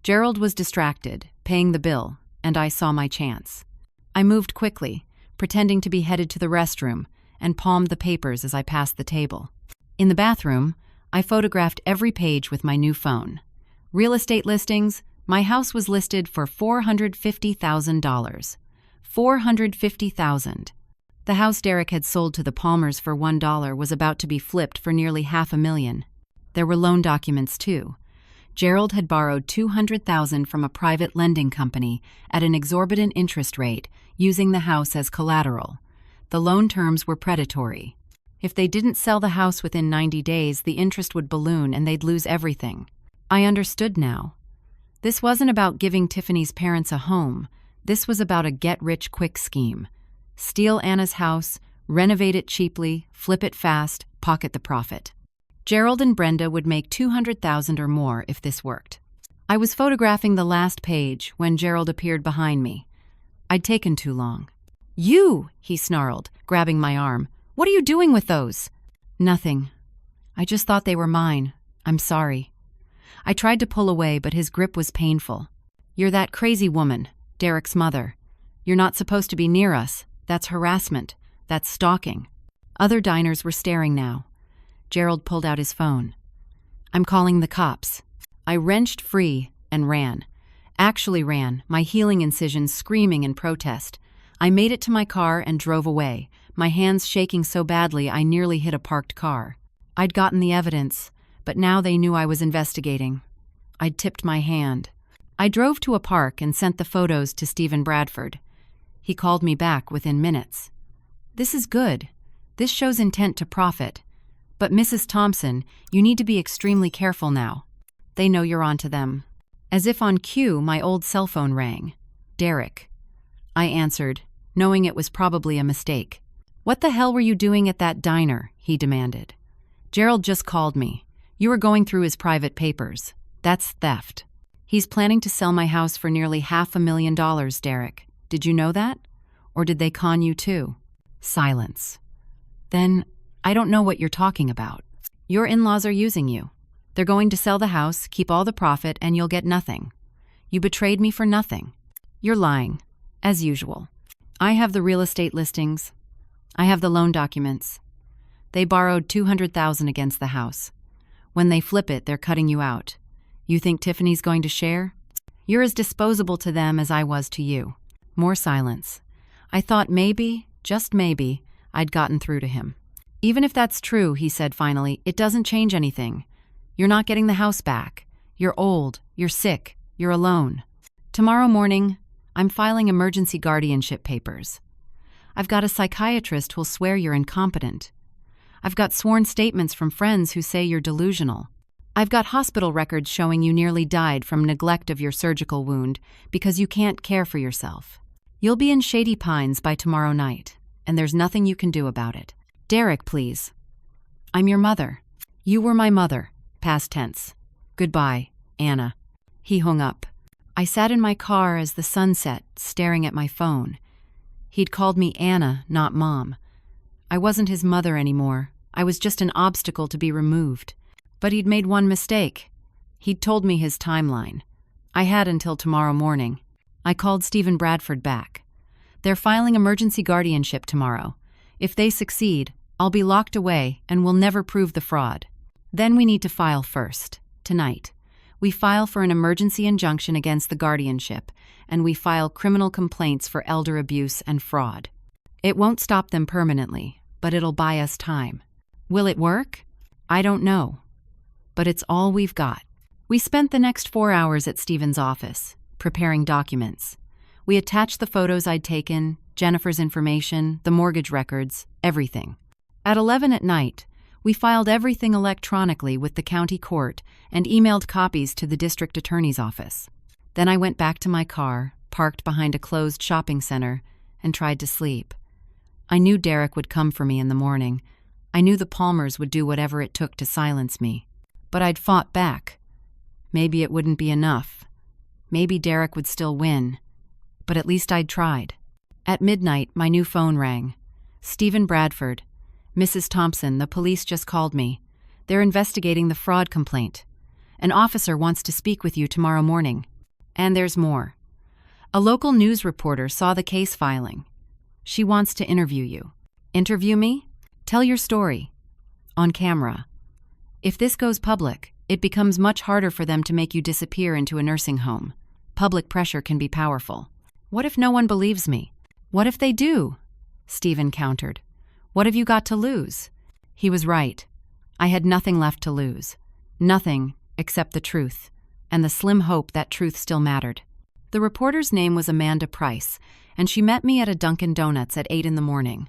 Gerald was distracted, paying the bill, and I saw my chance. I moved quickly, pretending to be headed to the restroom, and palmed the papers as I passed the table. In the bathroom, I photographed every page with my new phone. Real estate listings, my house was listed for $450,000. $450,000. The house Derek had sold to the Palmers for $1 was about to be flipped for nearly $500,000. There were loan documents, too. Gerald had borrowed $200,000 from a private lending company at an exorbitant interest rate, using the house as collateral. The loan terms were predatory. If they didn't sell the house within 90 days, the interest would balloon and they'd lose everything. I understood now. This wasn't about giving Tiffany's parents a home. This was about a get-rich-quick scheme. Steal Anna's house, renovate it cheaply, flip it fast, pocket the profit. Gerald and Brenda would make $200,000 or more if this worked. I was photographing the last page when Gerald appeared behind me. I'd taken too long. "You!" he snarled, grabbing my arm. "What are you doing with those?" "Nothing. I just thought they were mine. I'm sorry." I tried to pull away, but his grip was painful. "You're that crazy woman, Derek's mother. You're not supposed to be near us. That's harassment. That's stalking." Other diners were staring now. Gerald pulled out his phone. "I'm calling the cops." I wrenched free and ran. Actually ran, my healing incisions screaming in protest. I made it to my car and drove away, my hands shaking so badly I nearly hit a parked car. I'd gotten the evidence, but now they knew I was investigating. I'd tipped my hand. I drove to a park and sent the photos to Stephen Bradford. He called me back within minutes. "This is good. This shows intent to profit. But Mrs. Thompson, you need to be extremely careful now. They know you're onto them." As if on cue, my old cell phone rang. "Derek." I answered, knowing it was probably a mistake. "What the hell were you doing at that diner?" he demanded. "Gerald just called me. You were going through his private papers. That's theft. He's planning to sell my house for nearly $500,000, Derek. Did you know that? Or did they con you too?" Silence. "Then, I don't know what you're talking about. Your in-laws are using you. They're going to sell the house, keep all the profit, and you'll get nothing. You betrayed me for nothing. You're lying, as usual. I have the real estate listings. I have the loan documents. They borrowed $200,000 against the house. When they flip it, they're cutting you out. You think Tiffany's going to share? You're as disposable to them as I was to you." More silence. I thought maybe, just maybe, I'd gotten through to him. "Even if that's true," he said finally, "it doesn't change anything. You're not getting the house back. You're old, you're sick, you're alone. Tomorrow morning, I'm filing emergency guardianship papers. I've got a psychiatrist who'll swear you're incompetent. I've got sworn statements from friends who say you're delusional. I've got hospital records showing you nearly died from neglect of your surgical wound because you can't care for yourself. You'll be in Shady Pines by tomorrow night, and there's nothing you can do about it. Derek, please. I'm your mother. You were my mother. Past tense. Goodbye, Anna." He hung up. I sat in my car as the sun set, staring at my phone. He'd called me Anna, not Mom. I wasn't his mother anymore. I was just an obstacle to be removed. But he'd made one mistake. He'd told me his timeline. I had until tomorrow morning. I called Stephen Bradford back. They're filing emergency guardianship tomorrow. If they succeed, I'll be locked away and will never prove the fraud. Then we need to file first, tonight. We file for an emergency injunction against the guardianship, and we file criminal complaints for elder abuse and fraud. It won't stop them permanently, but it'll buy us time. Will it work? I don't know. But it's all we've got. We spent the next 4 hours at Stephen's office, preparing documents. We attached the photos I'd taken, Jennifer's information, the mortgage records, everything. At 11 at night, we filed everything electronically with the county court and emailed copies to the district attorney's office. Then I went back to my car, parked behind a closed shopping center, and tried to sleep. I knew Derek would come for me in the morning. I knew the Palmers would do whatever it took to silence me. But I'd fought back. Maybe it wouldn't be enough. Maybe Derek would still win. But at least I'd tried. At midnight, my new phone rang. "Stephen Bradford. Mrs. Thompson, the police just called me. They're investigating the fraud complaint. An officer wants to speak with you tomorrow morning. And there's more. A local news reporter saw the case filing. She wants to interview you." "Interview me?" "Tell your story. On camera. If this goes public, it becomes much harder for them to make you disappear into a nursing home. Public pressure can be powerful." "What if no one believes me?" "What if they do?" Stephen countered. "What have you got to lose?" He was right. I had nothing left to lose. Nothing except the truth, and the slim hope that truth still mattered. The reporter's name was Amanda Price, and she met me at a Dunkin' Donuts at 8 in the morning.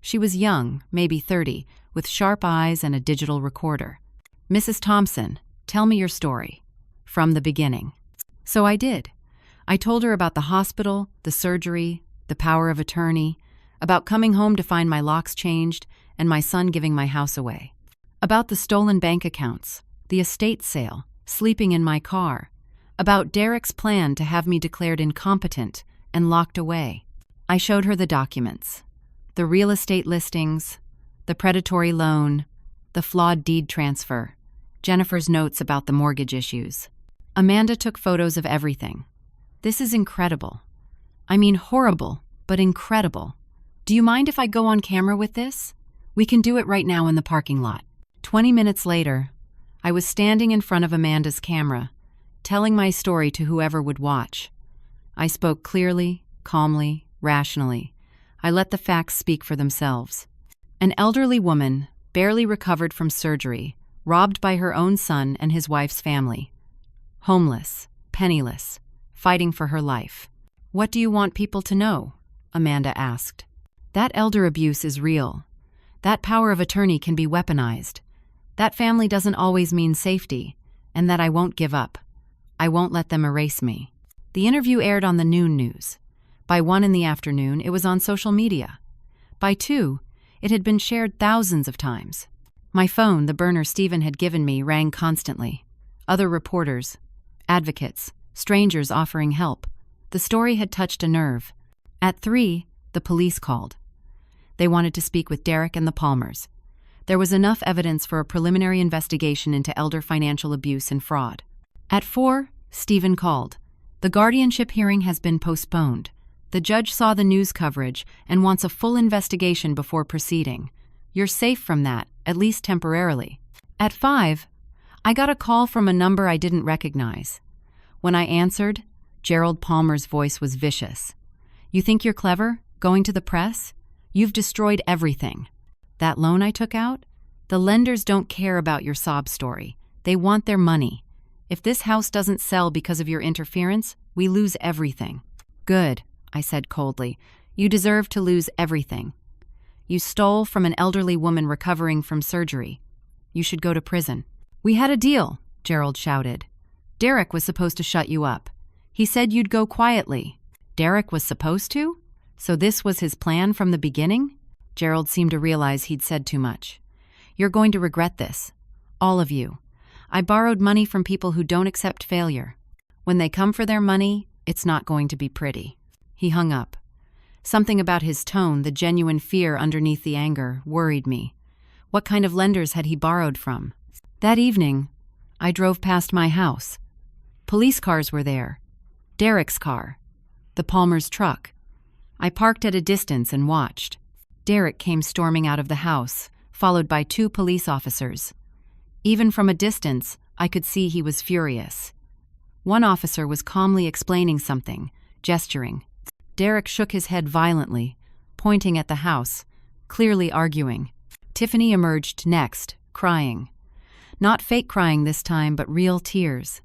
She was young, maybe 30, with sharp eyes and a digital recorder. "Mrs. Thompson, tell me your story. From the beginning." So I did. I told her about the hospital, the surgery, the power of attorney, about coming home to find my locks changed and my son giving my house away. About the stolen bank accounts, the estate sale, sleeping in my car. About Derek's plan to have me declared incompetent and locked away. I showed her the documents. The real estate listings, the predatory loan, the flawed deed transfer, Jennifer's notes about the mortgage issues. Amanda took photos of everything. "This is incredible. I mean horrible, but incredible. Do you mind if I go on camera with this? We can do it right now in the parking lot." 20 minutes later, I was standing in front of Amanda's camera, telling my story to whoever would watch. I spoke clearly, calmly, rationally. I let the facts speak for themselves. An elderly woman, barely recovered from surgery, robbed by her own son and his wife's family. Homeless, penniless, fighting for her life. "What do you want people to know?" Amanda asked. "That elder abuse is real. That power of attorney can be weaponized. That family doesn't always mean safety, and that I won't give up. I won't let them erase me." The interview aired on the noon news. By 1 in the afternoon, it was on social media. By 2, it had been shared thousands of times. My phone, the burner Stephen had given me, rang constantly. Other reporters, advocates, strangers offering help. The story had touched a nerve. At 3, the police called. They wanted to speak with Derek and the Palmers. There was enough evidence for a preliminary investigation into elder financial abuse and fraud. At 4, Stephen called. "The guardianship hearing has been postponed. The judge saw the news coverage and wants a full investigation before proceeding. You're safe from that, at least temporarily." At 5, I got a call from a number I didn't recognize. When I answered, Gerald Palmer's voice was vicious. "You think you're clever, going to the press? You've destroyed everything. That loan I took out? The lenders don't care about your sob story. They want their money. If this house doesn't sell because of your interference, we lose everything." "Good," I said coldly. "You deserve to lose everything. You stole from an elderly woman recovering from surgery. You should go to prison." "We had a deal," Gerald shouted. "Derek was supposed to shut you up. He said you'd go quietly." "Derek was supposed to? So this was his plan from the beginning?" Gerald seemed to realize he'd said too much. "You're going to regret this. All of you. I borrowed money from people who don't accept failure. When they come for their money, it's not going to be pretty." He hung up. Something about his tone, the genuine fear underneath the anger, worried me. What kind of lenders had he borrowed from? That evening, I drove past my house. Police cars were there. Derek's car. The Palmer's truck. I parked at a distance and watched. Derek came storming out of the house, followed by 2 police officers. Even from a distance, I could see he was furious. One officer was calmly explaining something, gesturing. Derek shook his head violently, pointing at the house, clearly arguing. Tiffany emerged next, crying. Not fake crying this time, but real tears.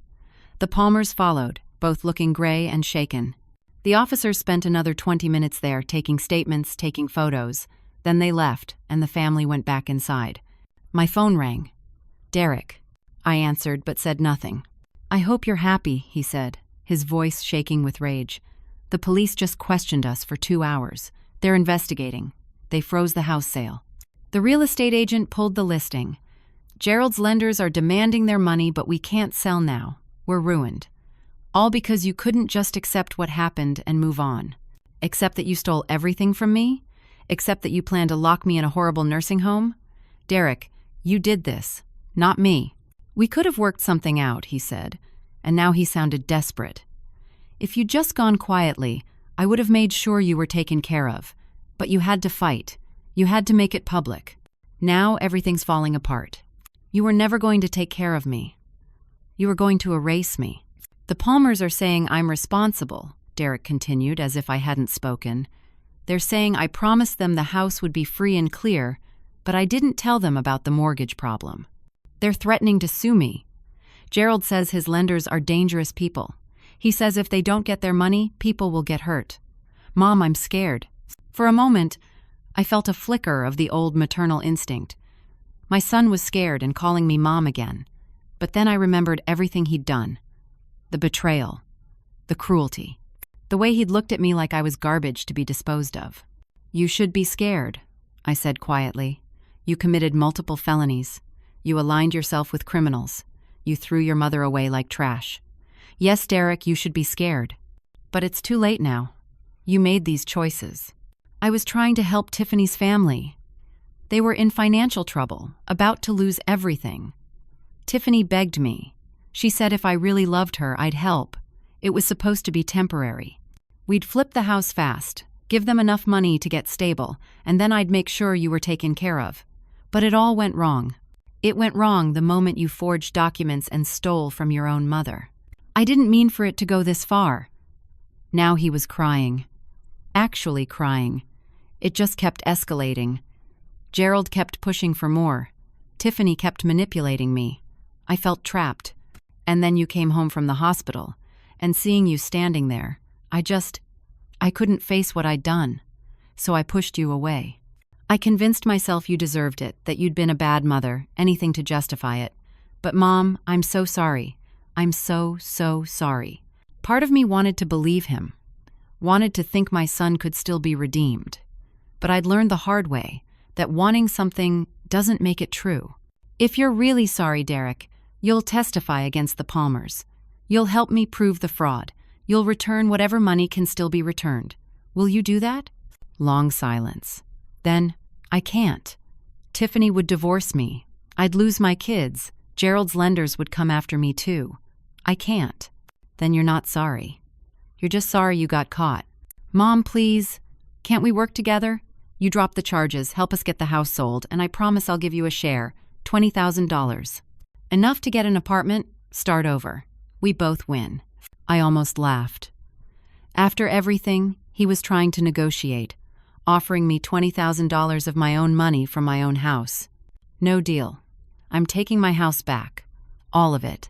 The Palmers followed, both looking gray and shaken. The officers spent another 20 minutes there, taking statements, taking photos. Then they left, and the family went back inside. My phone rang. "Derek." I answered, but said nothing. "I hope you're happy," he said, his voice shaking with rage. The police just questioned us for 2 hours. They're investigating. They froze the house sale. The real estate agent pulled the listing. Gerald's lenders are demanding their money, but we can't sell now. We're ruined. All because you couldn't just accept what happened and move on. Accept that you stole everything from me? Accept that you plan to lock me in a horrible nursing home? Derek, you did this, not me. We could have worked something out, he said, and now he sounded desperate. If you'd just gone quietly, I would have made sure you were taken care of. But you had to fight. You had to make it public. Now everything's falling apart. You were never going to take care of me. You were going to erase me. The Palmers are saying I'm responsible, Derek continued as if I hadn't spoken. They're saying I promised them the house would be free and clear, but I didn't tell them about the mortgage problem. They're threatening to sue me. Gerald says his lenders are dangerous people. He says if they don't get their money, people will get hurt. Mom, I'm scared. For a moment, I felt a flicker of the old maternal instinct. My son was scared and calling me Mom again. But then I remembered everything he'd done. The betrayal. The cruelty. The way he'd looked at me like I was garbage to be disposed of. You should be scared, I said quietly. You committed multiple felonies. You aligned yourself with criminals. You threw your mother away like trash. Yes, Derek, you should be scared. But it's too late now. You made these choices. I was trying to help Tiffany's family. They were in financial trouble, about to lose everything. Tiffany begged me. She said if I really loved her, I'd help. It was supposed to be temporary. We'd flip the house fast, give them enough money to get stable, and then I'd make sure you were taken care of. But it all went wrong. It went wrong the moment you forged documents and stole from your own mother. I didn't mean for it to go this far. Now he was crying. Actually crying. It just kept escalating. Gerald kept pushing for more. Tiffany kept manipulating me. I felt trapped. And then you came home from the hospital, and seeing you standing there, I couldn't face what I'd done. So I pushed you away. I convinced myself you deserved it, that you'd been a bad mother, anything to justify it. But Mom, I'm so sorry. I'm so sorry. Part of me wanted to believe him. Wanted to think my son could still be redeemed. But I'd learned the hard way that wanting something doesn't make it true. If you're really sorry, Derek, you'll testify against the Palmers. You'll help me prove the fraud. You'll return whatever money can still be returned. Will you do that? Long silence. Then, I can't. Tiffany would divorce me. I'd lose my kids. Gerald's lenders would come after me too. I can't. Then you're not sorry. You're just sorry you got caught. Mom, please. Can't we work together? You drop the charges, help us get the house sold, and I promise I'll give you a share, $20,000. Enough to get an apartment, start over. We both win. I almost laughed. After everything, he was trying to negotiate, offering me $20,000 of my own money from my own house. No deal. I'm taking my house back. All of it.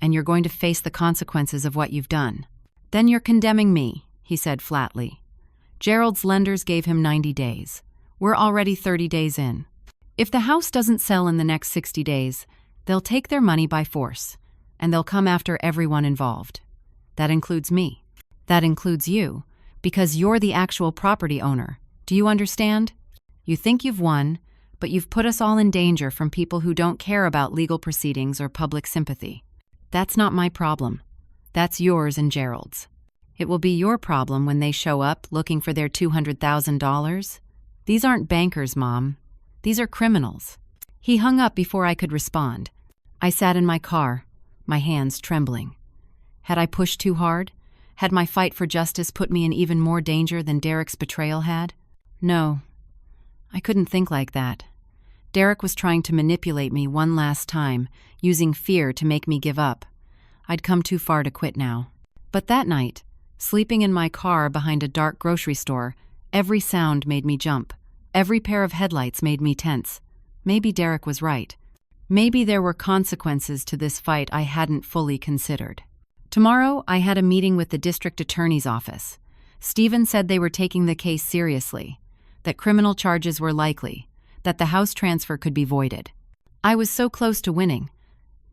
And you're going to face the consequences of what you've done. Then you're condemning me, he said flatly. Gerald's lenders gave him 90 days. We're already 30 days in. If the house doesn't sell in the next 60 days, they'll take their money by force, and they'll come after everyone involved. That includes me. That includes you, because you're the actual property owner. Do you understand? You think you've won, but you've put us all in danger from people who don't care about legal proceedings or public sympathy. That's not my problem. That's yours and Gerald's. It will be your problem when they show up looking for their $200,000. These aren't bankers, Mom. These are criminals. He hung up before I could respond. I sat in my car, my hands trembling. Had I pushed too hard? Had my fight for justice put me in even more danger than Derek's betrayal had? No, I couldn't think like that. Derek was trying to manipulate me one last time, using fear to make me give up. I'd come too far to quit now. But that night, sleeping in my car behind a dark grocery store, every sound made me jump. Every pair of headlights made me tense. Maybe Derek was right. Maybe there were consequences to this fight I hadn't fully considered. Tomorrow, I had a meeting with the district attorney's office. Stephen said they were taking the case seriously, that criminal charges were likely, that the house transfer could be voided. I was so close to winning,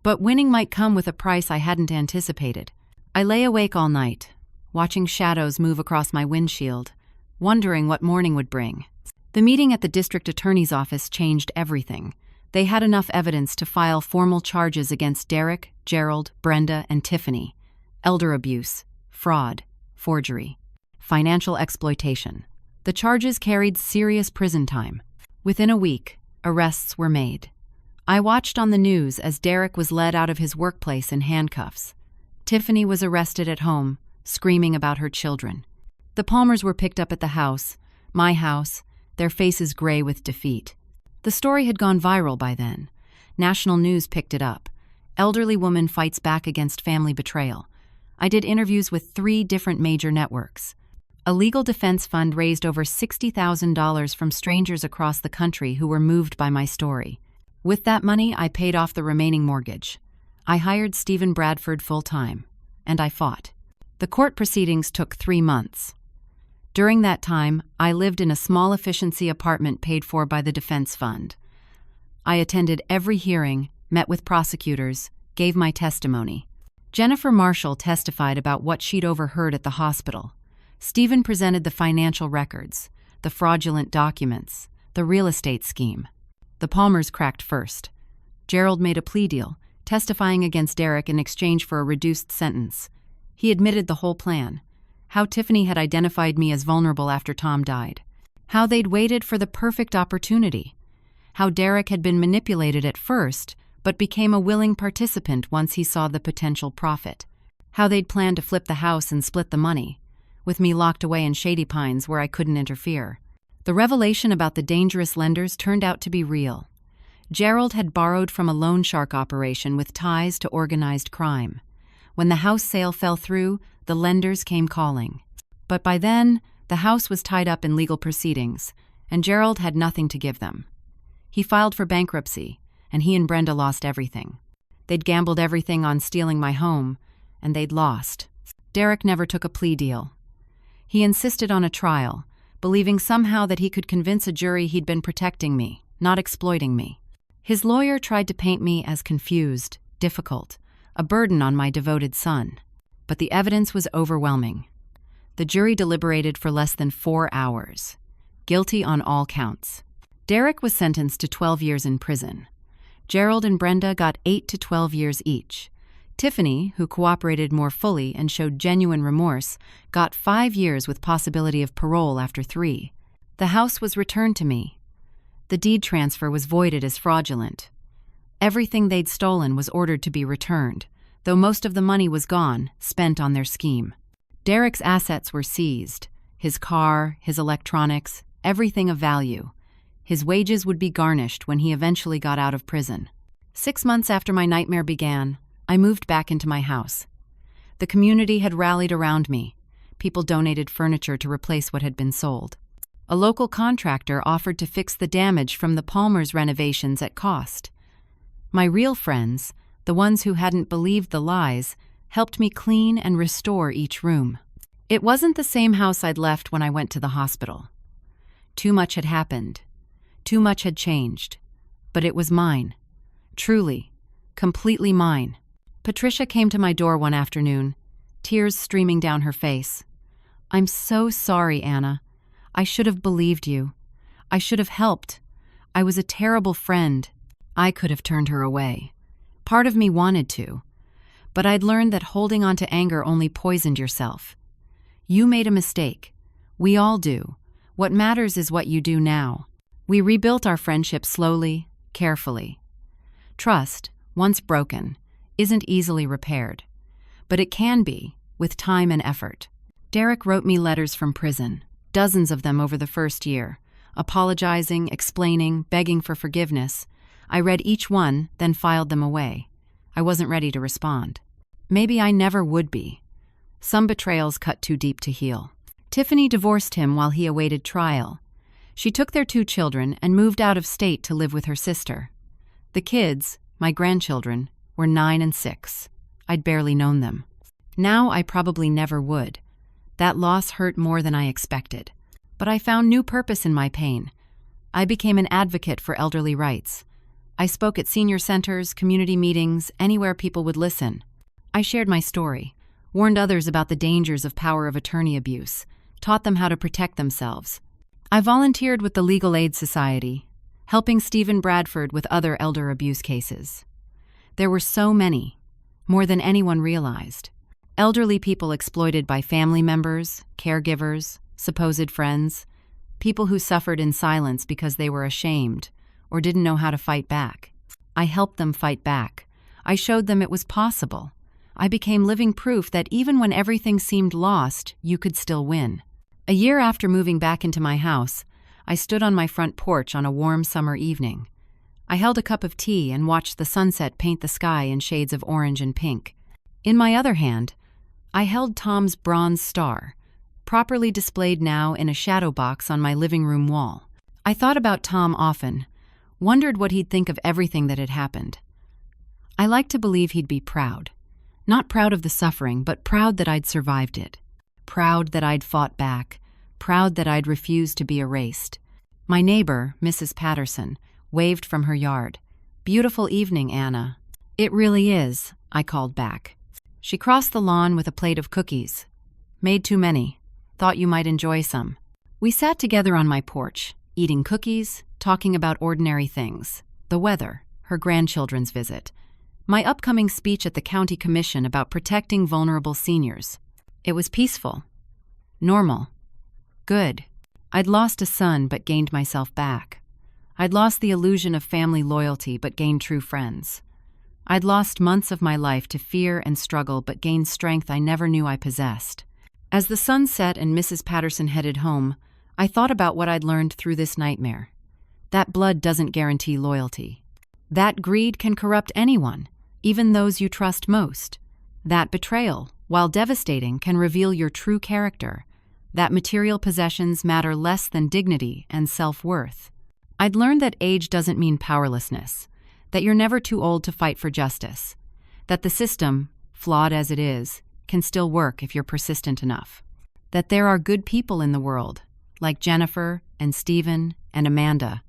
but winning might come with a price I hadn't anticipated. I lay awake all night, watching shadows move across my windshield, wondering what morning would bring. The meeting at the district attorney's office changed everything. They had enough evidence to file formal charges against Derek, Gerald, Brenda, and Tiffany. Elder abuse, fraud, forgery, financial exploitation. The charges carried serious prison time. Within a week, arrests were made. I watched on the news as Derek was led out of his workplace in handcuffs. Tiffany was arrested at home, screaming about her children. The Palmers were picked up at the house, my house, their faces gray with defeat. The story had gone viral by then. National news picked it up. Elderly woman fights back against family betrayal. I did interviews with 3 different major networks. A legal defense fund raised over $60,000 from strangers across the country who were moved by my story. With that money, I paid off the remaining mortgage. I hired Stephen Bradford full-time, and I fought. The court proceedings took 3 months. During that time, I lived in a small efficiency apartment paid for by the defense fund. I attended every hearing, met with prosecutors, gave my testimony. Jennifer Marshall testified about what she'd overheard at the hospital. Stephen presented the financial records, the fraudulent documents, the real estate scheme. The Palmers cracked first. Gerald made a plea deal, testifying against Derek in exchange for a reduced sentence. He admitted the whole plan. How Tiffany had identified me as vulnerable after Tom died. How they'd waited for the perfect opportunity. How Derek had been manipulated at first, but became a willing participant once he saw the potential profit. How they'd planned to flip the house and split the money, with me locked away in Shady Pines where I couldn't interfere. The revelation about the dangerous lenders turned out to be real. Gerald had borrowed from a loan shark operation with ties to organized crime. When the house sale fell through, the lenders came calling. But by then, the house was tied up in legal proceedings, and Gerald had nothing to give them. He filed for bankruptcy, and he and Brenda lost everything. They'd gambled everything on stealing my home, and they'd lost. Derek never took a plea deal. He insisted on a trial, believing somehow that he could convince a jury he'd been protecting me, not exploiting me. His lawyer tried to paint me as confused, difficult, a burden on my devoted son. But the evidence was overwhelming. The jury deliberated for less than 4 hours. Guilty on all counts. Derek was sentenced to 12 years in prison. Gerald and Brenda got 8 to 12 years each. Tiffany, who cooperated more fully and showed genuine remorse, got 5 years with possibility of parole after 3. The house was returned to me. The deed transfer was voided as fraudulent. Everything they'd stolen was ordered to be returned, though most of the money was gone, spent on their scheme. Derek's assets were seized. His car, his electronics, everything of value. His wages would be garnished when he eventually got out of prison. 6 months after my nightmare began, I moved back into my house. The community had rallied around me. People donated furniture to replace what had been sold. A local contractor offered to fix the damage from the Palmers' renovations at cost. My real friends, the ones who hadn't believed the lies, helped me clean and restore each room. It wasn't the same house I'd left when I went to the hospital. Too much had happened. Too much had changed. But it was mine. Truly, completely mine. Patricia came to my door one afternoon, tears streaming down her face. "I'm so sorry, Anna. I should have believed you. I should have helped. I was a terrible friend." I could have turned her away. Part of me wanted to. But I'd learned that holding on to anger only poisoned yourself. You made a mistake. We all do. What matters is what you do now. We rebuilt our friendship slowly, carefully. Trust, once broken, isn't easily repaired. But it can be, with time and effort. Derek wrote me letters from prison, dozens of them over the first year, apologizing, explaining, begging for forgiveness. I read each one, then filed them away. I wasn't ready to respond. Maybe I never would be. Some betrayals cut too deep to heal. Tiffany divorced him while he awaited trial. She took their 2 children and moved out of state to live with her sister. The kids, my grandchildren, were 9 and 6. I'd barely known them. Now I probably never would. That loss hurt more than I expected. But I found new purpose in my pain. I became an advocate for elderly rights. I spoke at senior centers, community meetings, anywhere people would listen. I shared my story, warned others about the dangers of power of attorney abuse, taught them how to protect themselves. I volunteered with the Legal Aid Society, helping Stephen Bradford with other elder abuse cases. There were so many, more than anyone realized. Elderly people exploited by family members, caregivers, supposed friends, people who suffered in silence because they were ashamed or didn't know how to fight back. I helped them fight back. I showed them it was possible. I became living proof that even when everything seemed lost, you could still win. A year after moving back into my house, I stood on my front porch on a warm summer evening. I held a cup of tea and watched the sunset paint the sky in shades of orange and pink. In my other hand, I held Tom's bronze star, properly displayed now in a shadow box on my living room wall. I thought about Tom often, wondered what he'd think of everything that had happened. I like to believe he'd be proud. Not proud of the suffering, but proud that I'd survived it. Proud that I'd fought back. Proud that I'd refused to be erased. My neighbor, Mrs. Patterson, waved from her yard. "Beautiful evening, Anna." "It really is," I called back. She crossed the lawn with a plate of cookies. "Made too many. Thought you might enjoy some." We sat together on my porch, eating cookies, talking about ordinary things. The weather, her grandchildren's visit, my upcoming speech at the county commission about protecting vulnerable seniors. It was peaceful. Normal. Good. I'd lost a son but gained myself back. I'd lost the illusion of family loyalty but gained true friends. I'd lost months of my life to fear and struggle but gained strength I never knew I possessed. As the sun set and Mrs. Patterson headed home, I thought about what I'd learned through this nightmare. That blood doesn't guarantee loyalty. That greed can corrupt anyone, even those you trust most. That betrayal, while devastating, can reveal your true character. That material possessions matter less than dignity and self-worth. I'd learned that age doesn't mean powerlessness, that you're never too old to fight for justice, that the system, flawed as it is, can still work if you're persistent enough, that there are good people in the world, like Jennifer and Stephen and Amanda,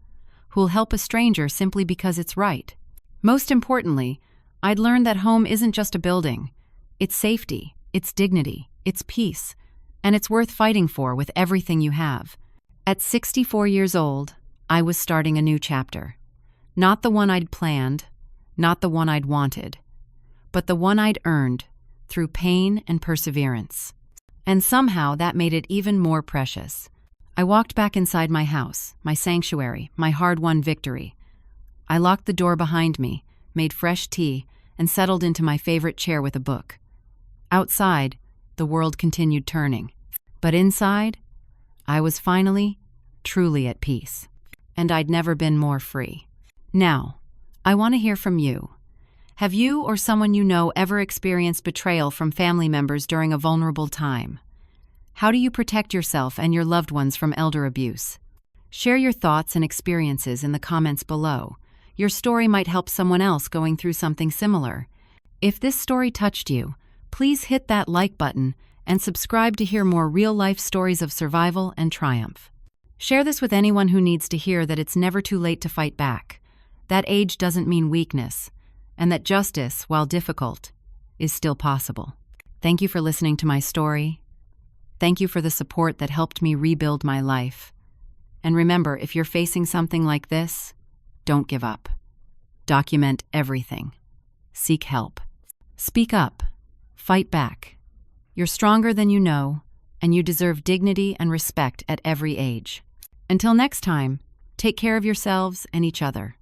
who'll help a stranger simply because it's right. Most importantly, I'd learned that home isn't just a building. It's safety, it's dignity, it's peace, and it's worth fighting for with everything you have. At 64 years old, I was starting a new chapter. Not the one I'd planned, not the one I'd wanted, but the one I'd earned through pain and perseverance. And somehow that made it even more precious. I walked back inside my house, my sanctuary, my hard-won victory. I locked the door behind me, made fresh tea, and settled into my favorite chair with a book. Outside, the world continued turning. But inside, I was finally, truly at peace. And I'd never been more free. Now, I want to hear from you. Have you or someone you know ever experienced betrayal from family members during a vulnerable time? How do you protect yourself and your loved ones from elder abuse? Share your thoughts and experiences in the comments below. Your story might help someone else going through something similar. If this story touched you, please hit that like button and subscribe to hear more real-life stories of survival and triumph. Share this with anyone who needs to hear that it's never too late to fight back, that age doesn't mean weakness, and that justice, while difficult, is still possible. Thank you for listening to my story. Thank you for the support that helped me rebuild my life. And remember, if you're facing something like this, don't give up. Document everything. Seek help. Speak up. Fight back. You're stronger than you know, and you deserve dignity and respect at every age. Until next time, take care of yourselves and each other.